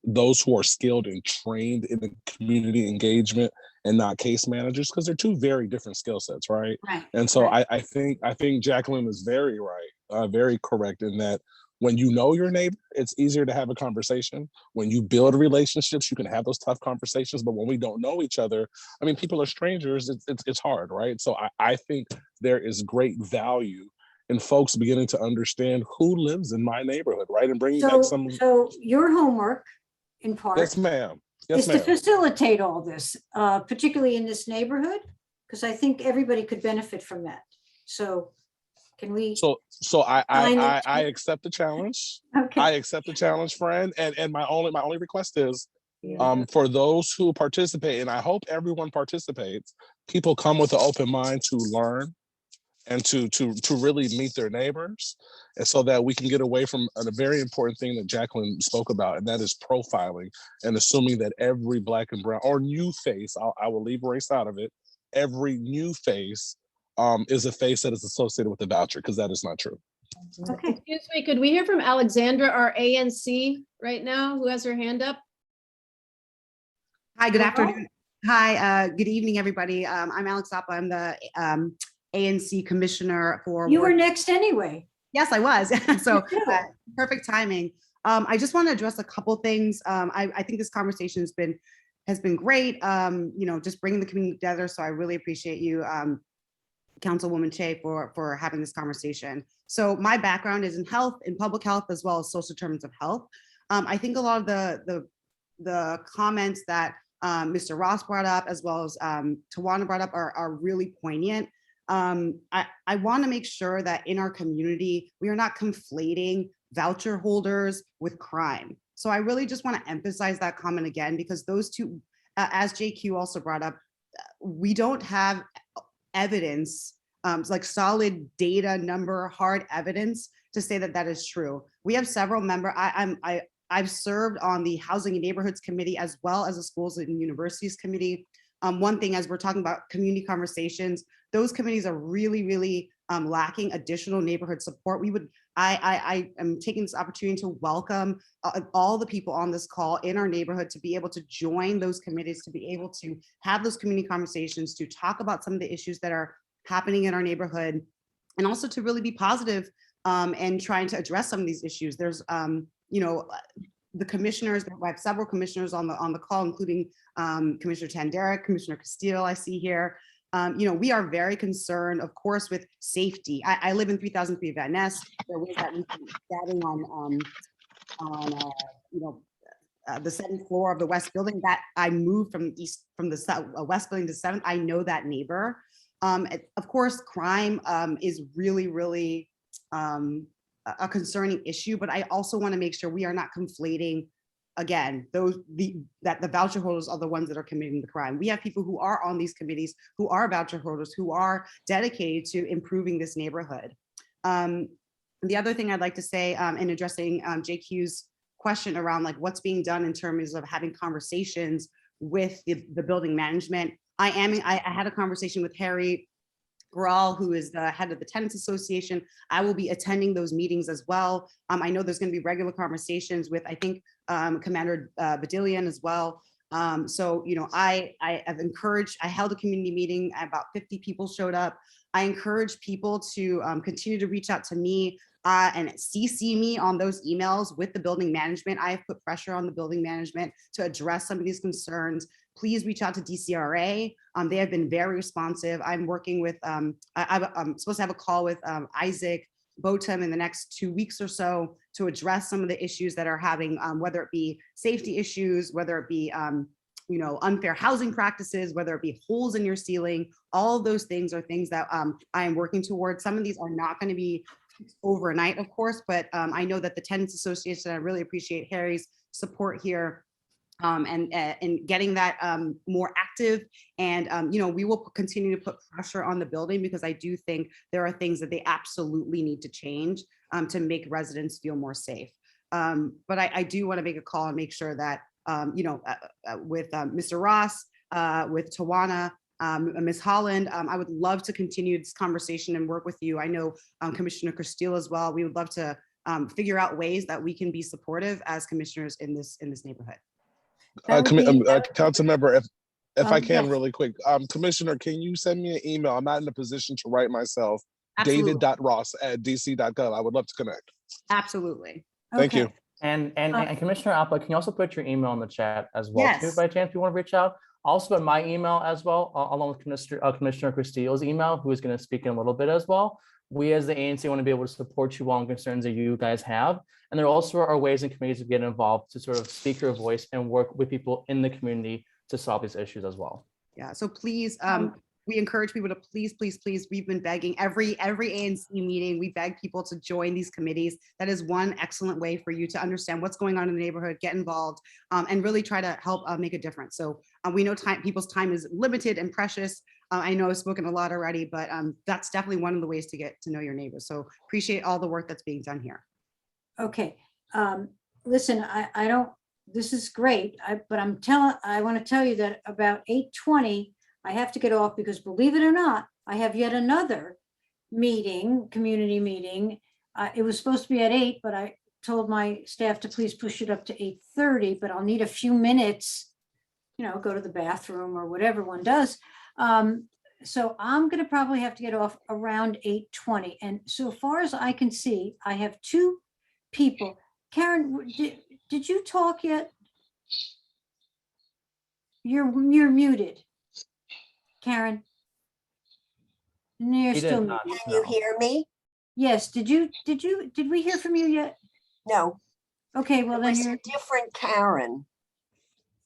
those who are skilled and trained in the community engagement and not case managers, because they're two very different skill sets, right? Right. And so right. I think Jacqueline is very right, very correct in that when you know your neighbor, it's easier to have a conversation. When you build relationships, you can have those tough conversations. But when we don't know each other, I mean, people are strangers, it's hard, right? So I think there is great value in folks beginning to understand who lives in my neighborhood, right? And bringing back some. So your homework, in part, Yes, ma'am. Yes, is to ma'am. facilitate all this, particularly in this neighborhood, because I think everybody could benefit from that. So can we? So I I accept the challenge. Okay. I accept the challenge, friend. And my only request is, for those who participate, and I hope everyone participates, people come with an open mind to learn and to really meet their neighbors, and so that we can get away from a very important thing that Jacqueline spoke about, and that is profiling and assuming that every Black and brown or new face, I will leave race out of it, every new face is a face that is associated with a voucher, because that is not true. Okay. Excuse me, could we hear from Alexandra, our ANC right now, who has her hand up? Hi, good afternoon. Hi, good evening, everybody. I'm Alex Zappa. I'm the ANC commissioner for. You were next anyway. Yes, I was. So perfect timing. I just want to address a couple things. I think this conversation has been great. Just bringing the community together. So I really appreciate you, Councilwoman Cheh, for having this conversation. So my background is in health, in public health, as well as social determinants of health. I think a lot of the comments that Mr. Ross brought up, as well as Tawana brought up, are really poignant. I want to make sure that in our community, we are not conflating voucher holders with crime. So I really just want to emphasize that comment again, because those two, as JQ also brought up, we don't have evidence, like solid data, number, hard evidence to say that that is true. We have several members. I've served on the Housing and Neighborhoods Committee, as well as the Schools and Universities Committee. One thing, as we're talking about community conversations, those committees are really, really lacking additional neighborhood support. I am taking this opportunity to welcome all the people on this call in our neighborhood to be able to join those committees, to be able to have those community conversations, to talk about some of the issues that are happening in our neighborhood, and also to really be positive and trying to address some of these issues. There's, the commissioners, I have several commissioners on the call, including Commissioner Tandera, Commissioner Castillo, I see here. We are very concerned, of course, with safety. I live in 3003 Van Ness. There was that stabbing on the 7th floor of the West Building. That I moved from the West Building to 7th. I know that neighbor. Of course, crime is really, really a concerning issue, but I also want to make sure we are not conflating, again, that the voucher holders are the ones that are committing the crime. We have people who are on these committees, who are voucher holders, who are dedicated to improving this neighborhood. The other thing I'd like to say in addressing JQ's question around like what's being done in terms of having conversations with the building management. I had a conversation with Harry Graal, who is the head of the Tenants Association. I will be attending those meetings as well. I know there's going to be regular conversations with, I think, Commander Badillion as well. I have encouraged, I held a community meeting, about 50 people showed up. I encourage people to continue to reach out to me and CC me on those emails with the building management. I have put pressure on the building management to address some of these concerns, please reach out to DCRA. They have been very responsive. I'm working with, I'm supposed to have a call with Isaac Botum in the next 2 weeks or so to address some of the issues that are having, whether it be safety issues, whether it be unfair housing practices, whether it be holes in your ceiling. All of those things are things that I am working towards. Some of these are not going to be overnight, of course, but I know that the Tenants Association, I really appreciate Harry's support here. And getting that more active, and we will continue to put pressure on the building, because I do think there are things that they absolutely need to change to make residents feel more safe. But I do want to make a call and make sure that with Mr. Ross, with Tawana, Ms. Holland, I would love to continue this conversation and work with you. I know Commissioner Castile as well. We would love to figure out ways that we can be supportive as commissioners in this neighborhood. Council member, if I can, yes. really quick, Commissioner, can you send me an email? I'm not in a position to write myself. Absolutely. David.ross@dc.gov. I would love to connect. Absolutely. Thank you. And Commissioner Appa, can you also put your email in the chat as well, too, Yes. by chance, if you want to reach out? Also put my email as well, along with Commissioner Castillo's email, who is going to speak in a little bit as well. We as the ANC want to be able to support you on concerns that you guys have. And there also are ways and committees to get involved to sort of speak your voice and work with people in the community to solve these issues as well. Yeah, so please, we encourage people to please, we've been begging every ANC meeting, we beg people to join these committees. That is one excellent way for you to understand what's going on in the neighborhood, get involved, and really try to help make a difference. So we know people's time is limited and precious. I know I've spoken a lot already, but that's definitely one of the ways to get to know your neighbors. So appreciate all the work that's being done here. Okay, listen, I don't, this is great, but I want to tell you that about 8:20, I have to get off, because believe it or not, I have yet another meeting, community meeting. It was supposed to be at 8, but I told my staff to please push it up to 8:30, but I'll need a few minutes, go to the bathroom or whatever one does. So I'm going to probably have to get off around 8:20. And so far as I can see, I have 2 people. Karen, did you talk yet? You're muted. Karen. You're still muted. Can you hear me? Yes. Did we hear from you yet? No. Okay, well then you're a different Karen.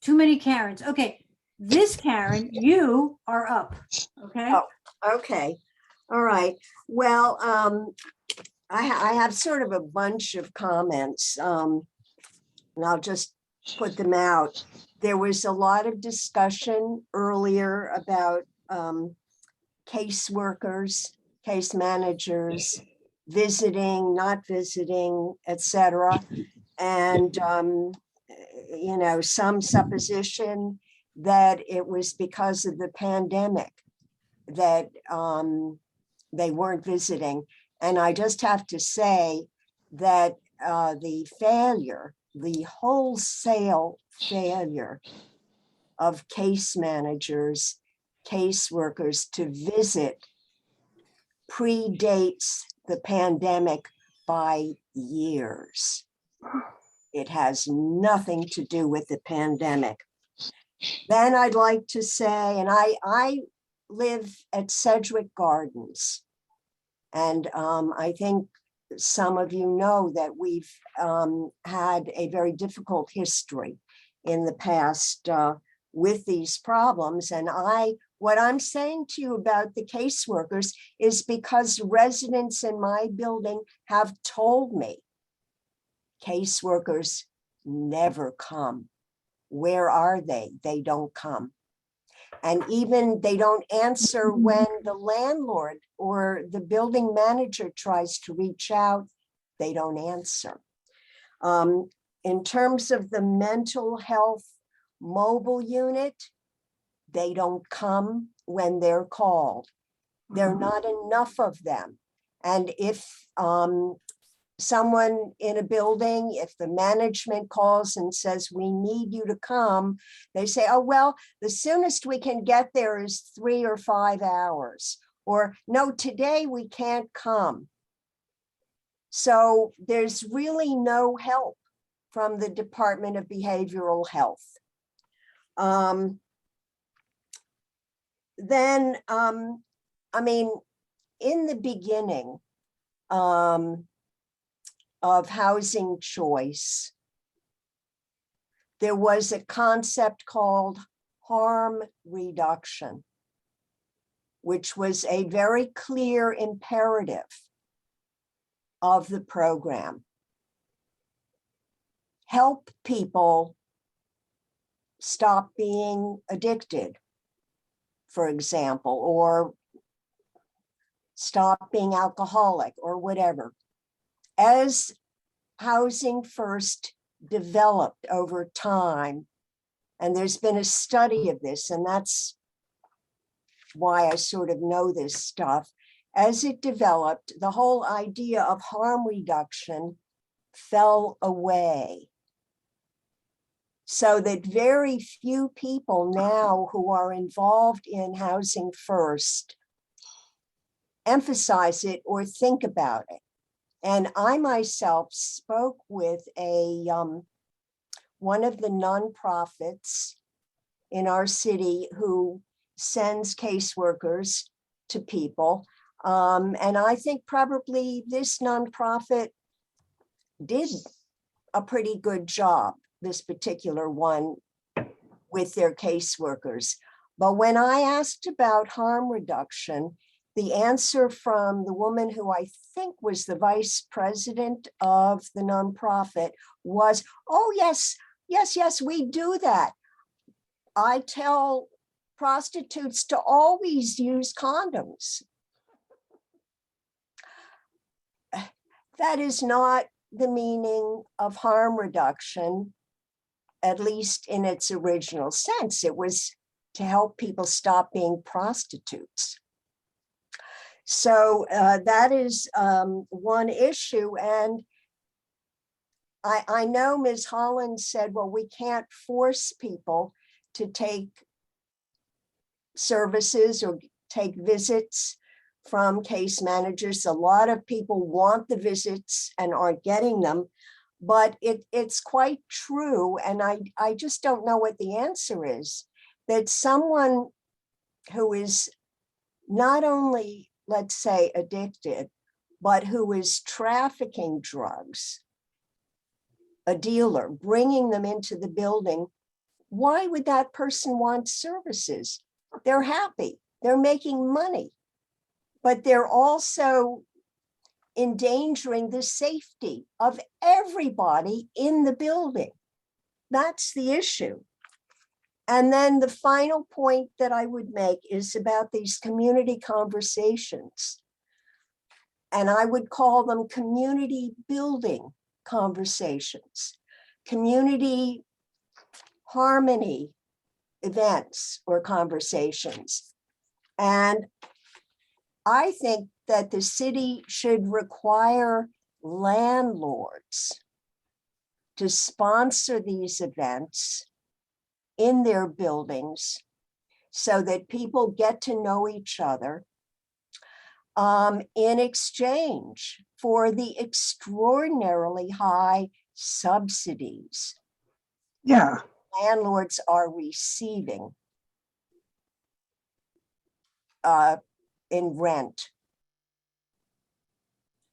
Too many Karens. Okay. This Karen, you are up. Okay. Oh, okay. All right. Well, I have sort of a bunch of comments, and I'll just put them out. There was a lot of discussion earlier about caseworkers, case managers, visiting, not visiting, etc. And, some supposition that it was because of the pandemic that they weren't visiting. And I just have to say that the wholesale failure of case managers, caseworkers to visit predates the pandemic by years. It has nothing to do with the pandemic. Then I'd like to say, and I live at Sedgwick Gardens, and I think some of you know that we've had a very difficult history in the past with these problems. And what I'm saying to you about the caseworkers is because residents in my building have told me caseworkers never come. Where are they? They don't come. And even they don't answer when the landlord or the building manager tries to reach out, they don't answer. In terms of the mental health mobile unit, they don't come when they're called. There are not enough of them. And if someone in a building, if the management calls and says, we need you to come, they say, oh, well, the soonest we can get there is 3 or 5 hours. Or no, today we can't come. So there's really no help from the Department of Behavioral Health. then, I mean, in the beginning of housing choice, there was a concept called harm reduction, which was a very clear imperative of the program. Help people stop being addicted, for example, or stop being alcoholic or whatever. As Housing First developed over time, and there's been a study of this, and that's why I sort of know this stuff. As it developed, the whole idea of harm reduction fell away. So that very few people now who are involved in Housing First emphasize it or think about it. And I myself spoke with one of the nonprofits in our city who sends caseworkers to people. And I think probably this nonprofit did a pretty good job, this particular one, with their caseworkers. But when I asked about harm reduction, the answer from the woman who I think was the vice president of the nonprofit was, oh, yes, we do that. I tell prostitutes to always use condoms. That is not the meaning of harm reduction, at least in its original sense. It was to help people stop being prostitutes. So that is one issue. And I know Ms. Holland said, well, we can't force people to take services or take visits from case managers. A lot of people want the visits and aren't getting them, but it's quite true. And I just don't know what the answer is, that someone who is not only, let's say, addicted, but who is trafficking drugs, a dealer, bringing them into the building, why would that person want services? They're happy, they're making money, but they're also endangering the safety of everybody in the building. That's the issue. And then the final point that I would make is about these community conversations. And I would call them community building conversations, community harmony events or conversations. And I think that the city should require landlords to sponsor these events in their buildings so that people get to know each other in exchange for the extraordinarily high subsidies landlords are receiving in rent.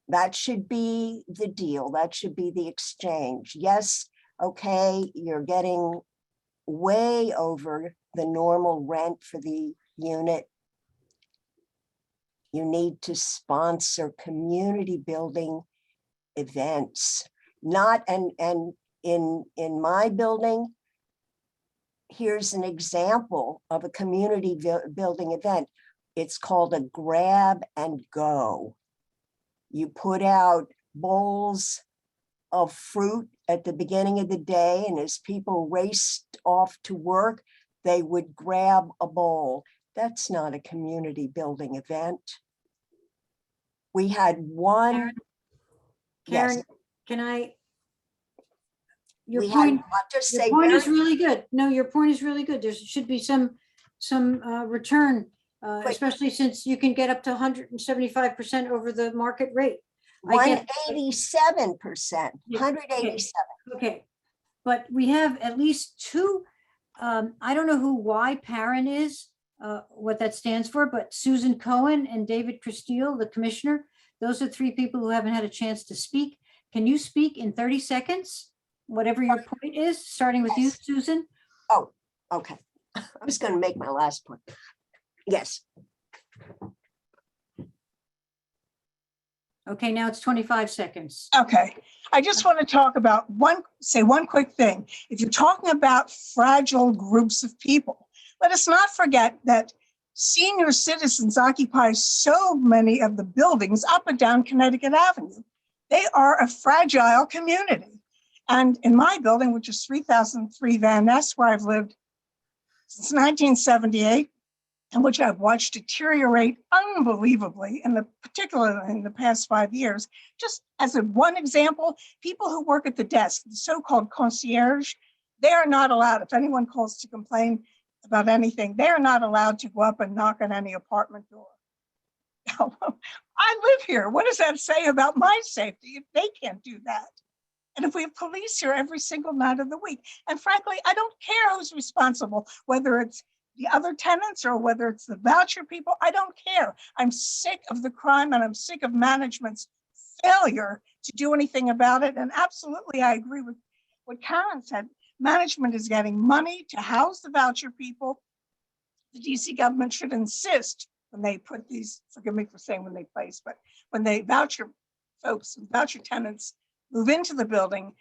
That should be the deal. That should be the exchange. Yes, okay, you're getting way over the normal rent for the unit. You need to sponsor community building events. Not, and in my building, here's an example of a community building event. It's called a grab and go. You put out bowls of fruit at the beginning of the day, and as people raced off to work, they would grab a bowl. That's not a community building event. We had one. Karen, Yes. can I? Your We point, had, I'll just your say point is very- really good. No, your point is really good. There should be some return, especially since you can get up to 175% over the market rate. 187%, 187. Okay, but we have at least two, I don't know who Y Parent is, what that stands for, but Susan Cohen and David Castile, the commissioner, those are three people who haven't had a chance to speak. Can you speak in 30 seconds? Whatever your point is, starting with you, Yes. Susan? Oh, okay. I was going to make my last point. Yes. Okay, now it's 25 seconds. Okay, I just want to talk about say one quick thing. If you're talking about fragile groups of people, let us not forget that senior citizens occupy so many of the buildings up and down Connecticut Avenue. They are a fragile community. And in my building, which is 3003 Van Ness, where I've lived since 1978, and which I've watched deteriorate unbelievably, particularly in the past 5 years. Just as one example, people who work at the desk, the so-called concierge, they are not allowed, if anyone calls to complain about anything, they are not allowed to go up and knock on any apartment door. I live here. What does that say about my safety if they can't do that? And if we have police here every single night of the week, and frankly, I don't care who's responsible, whether it's the other tenants or whether it's the voucher people, I don't care. I'm sick of the crime and I'm sick of management's failure to do anything about it. And absolutely, I agree with what Karen said. Management is getting money to house the voucher people. The DC government should insist when they put these, forgive me for saying when they place, but when they voucher folks, voucher tenants move into the building,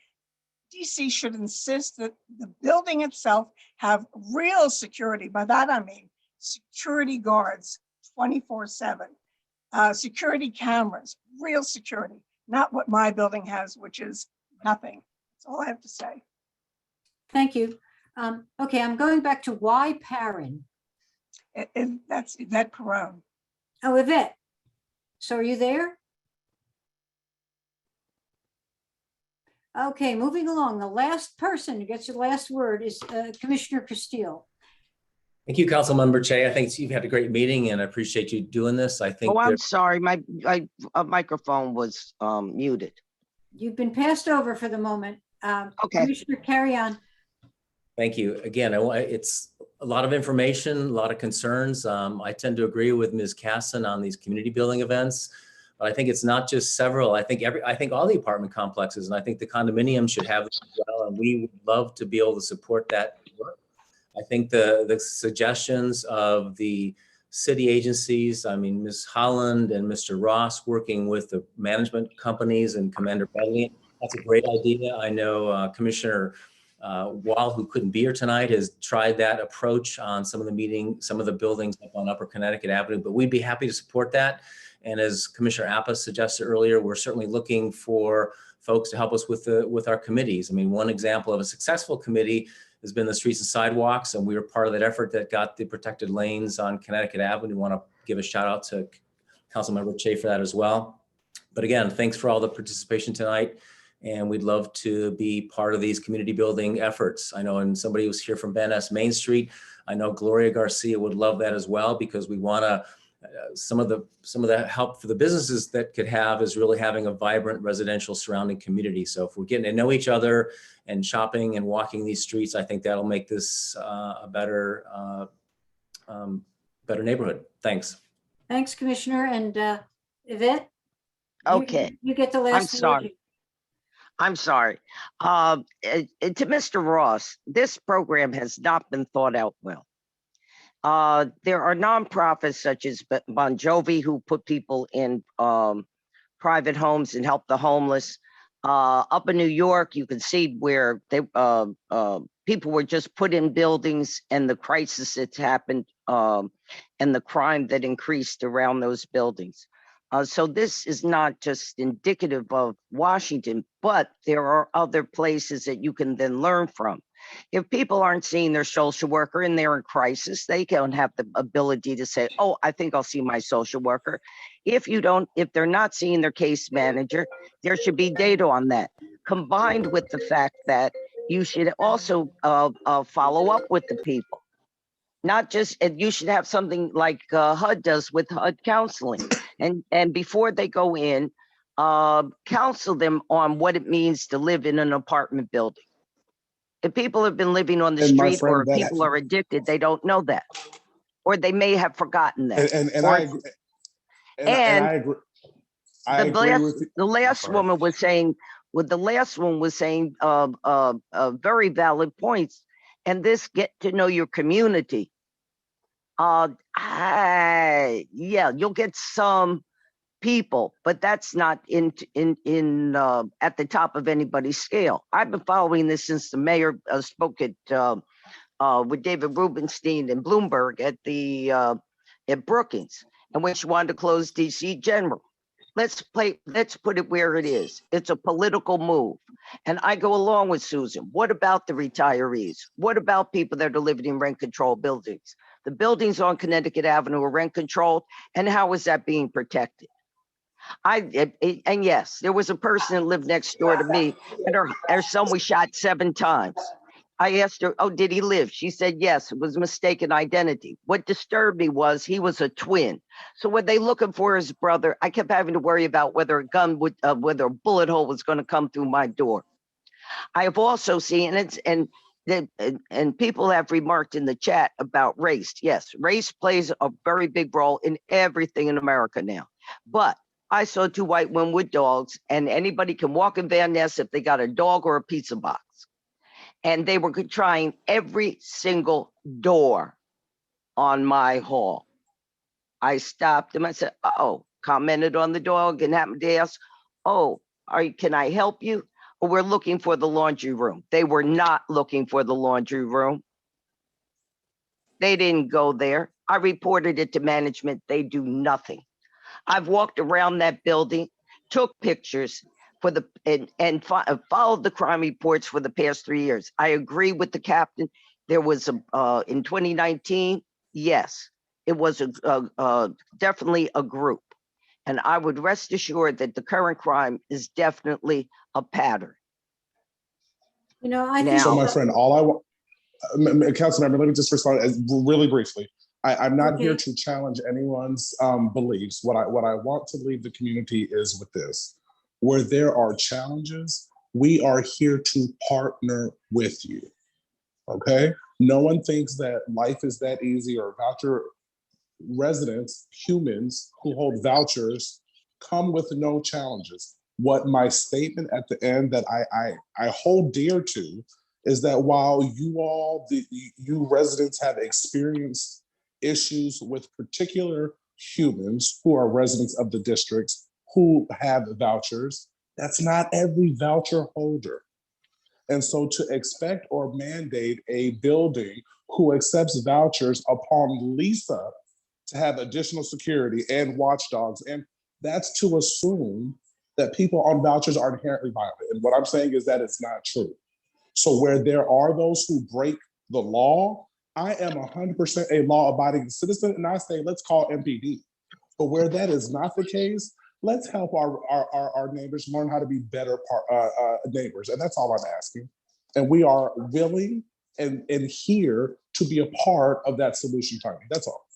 DC should insist that the building itself have real security. By that, I mean security guards 24/7, security cameras, real security, not what my building has, which is nothing. That's all I have to say. Thank you. Okay, I'm going back to why Perrin. That's Yvette Perrone. Oh, Yvette. So are you there? Okay, moving along. The last person who gets the last word is Commissioner Castile. Thank you, Councilmember Cheh. I think you've had a great meeting and I appreciate you doing this. I think. Oh, I'm sorry. My microphone was muted. You've been passed over for the moment. Okay. Commissioner, carry on. Thank you. Again, it's a lot of information, a lot of concerns. I tend to agree with Ms. Casson on these community building events. But I think it's not just several. I think all the apartment complexes, and I think the condominium should have this as well. And we would love to be able to support that work. I think the suggestions of the city agencies, I mean, Ms. Holland and Mr. Ross working with the management companies and Commander Bedley, that's a great idea. I know Commissioner Wall, who couldn't be here tonight, has tried that approach on some of the buildings up on Upper Connecticut Avenue, but we'd be happy to support that. And as Commissioner Appa suggested earlier, we're certainly looking for folks to help us with our committees. I mean, one example of a successful committee has been the Streets and Sidewalks, and we were part of that effort that got the protected lanes on Connecticut Avenue. We want to give a shout out to Councilmember Cheh for that as well. But again, thanks for all the participation tonight. And we'd love to be part of these community building efforts. I know, and somebody was here from Van Ness Main Street. I know Gloria Garcia would love that as well, because we want to, some of the help for the businesses that could have is really having a vibrant residential surrounding community. So if we're getting to know each other and shopping and walking these streets, I think that'll make this a better neighborhood. Thanks. Thanks, Commissioner. And Yvette? Okay. You get the last I'm word. sorry. I'm sorry. To Mr. Ross, this program has not been thought out well. There are nonprofits such as Bon Jovi who put people in private homes and help the homeless. Up in New York, you can see where people were just put in buildings and the crisis that's happened and the crime that increased around those buildings. So this is not just indicative of Washington, but there are other places that you can then learn from. If people aren't seeing their social worker and they're in crisis, they don't have the ability to say, oh, I think I'll see my social worker. If they're not seeing their case manager, there should be data on that, combined with the fact that you should also follow up with the people. Not just, and you should have something like HUD does with HUD counseling. And before they go in, counsel them on what it means to live in an apartment building. If people have been living on the street or people are addicted, they don't know that. or they may have forgotten that. And Or- I agree. And I agree. I agree with you. The last sorry. woman was saying, very valid points. And this get to know your community. Yeah, you'll get some people, but that's not at the top of anybody's scale. I've been following this since the mayor spoke at with David Rubenstein and Bloomberg at Brookings, and when she wanted to close DC General. Let's put it where it is. It's a political move. And I go along with Susan. What about the retirees? What about people that are living in rent controlled buildings? The buildings on Connecticut Avenue are rent controlled. And how is that being protected? And yes, there was a person that lived next door to me, and her son was shot 7 times. I asked her, oh, did he live? She said, yes, it was mistaken identity. What disturbed me was he was a twin. So when they looking for his brother, I kept having to worry about whether a gun would, whether a bullet hole was going to come through my door. I have also seen, and people have remarked in the chat about race. Yes, race plays a very big role in everything in America now. But I saw 2 white women with dogs, and anybody can walk in Van Ness if they got a dog or a pizza box. And they were trying every single door on my hall. I stopped them. I said, oh, commented on the dog and happened to ask, oh, can I help you? Or we're looking for the laundry room. They were not looking for the laundry room. They didn't go there. I reported it to management. They do nothing. I've walked around that building, took pictures for and followed the crime reports for the past 3 years. I agree with the captain. There was in 2019, yes, it was definitely a group. And I would rest assured that the current crime is definitely a pattern. You know, I think So my friend, all I want, Councilmember, let me just respond really briefly. I'm not here to challenge anyone's beliefs. What I want to leave the community is with this. Where there are challenges, we are here to partner with you, okay? No one thinks that life is that easy, or voucher residents, humans who hold vouchers come with no challenges. What my statement at the end that I hold dear to is that while you residents have experienced issues with particular humans who are residents of the districts who have vouchers, that's not every voucher holder. And so to expect or mandate a building who accepts vouchers upon lease up to have additional security and watchdogs, and that's to assume that people on vouchers are inherently violent. And what I'm saying is that it's not true. So where there are those who break the law, I am 100% a law-abiding citizen, and I say, let's call MPD. But where that is not the case, let's help our neighbors learn how to be better neighbors. And that's all I'm asking. And we are willing and here to be a part of that solution, Tony. That's all.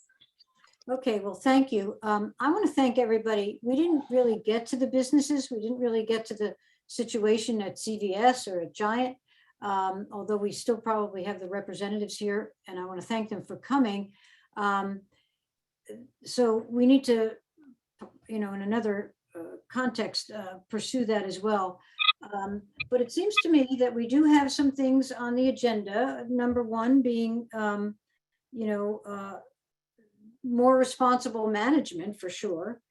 Okay, well, thank you. I want to thank everybody. We didn't really get to the businesses. We didn't really get to the situation at CVS or at Giant, although we still probably have the representatives here, and I want to thank them for coming. So we need to, in another context, pursue that as well. But it seems to me that we do have some things on the agenda. Number one being, more responsible management for sure,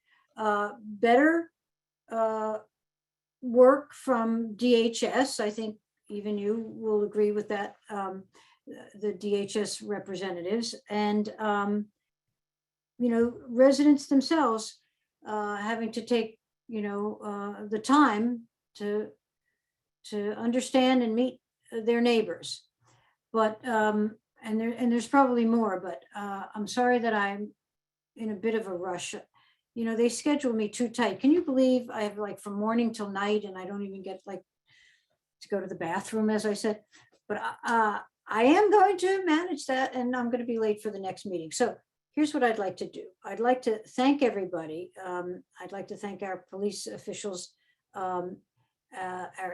better work from DHS. I think even you will agree with that, the DHS representatives, and residents themselves having to take the time to understand and meet their neighbors. But and there's probably more, but I'm sorry that I'm in a bit of a rush. They schedule me too tight. Can you believe I have from morning till night, and I don't even get to go to the bathroom, as I said. But I am going to manage that, and I'm going to be late for the next meeting. So here's what I'd like to do. I'd like to thank everybody. I'd like to thank our police officials, our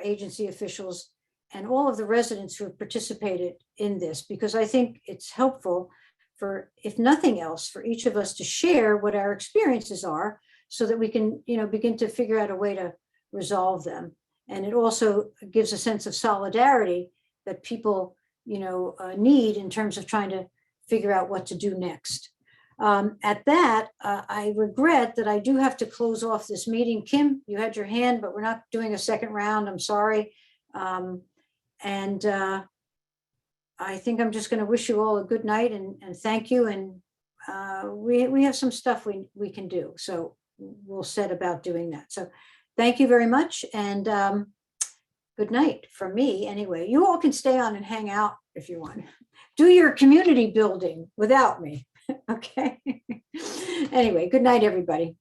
agency officials, and all of the residents who have participated in this, because I think it's helpful for, if nothing else, for each of us to share what our experiences are so that we can, begin to figure out a way to resolve them. And it also gives a sense of solidarity that people, need in terms of trying to figure out what to do next. At that, I regret that I do have to close off this meeting. Kim, you had your hand, but we're not doing a second round. I'm sorry. And I think I'm just going to wish you all a good night and thank you. And we have some stuff we can do. So we'll set about doing that. So thank you very much. And good night from me anyway. You all can stay on and hang out if you want. Do your community building without me. Okay. Anyway, good night, everybody.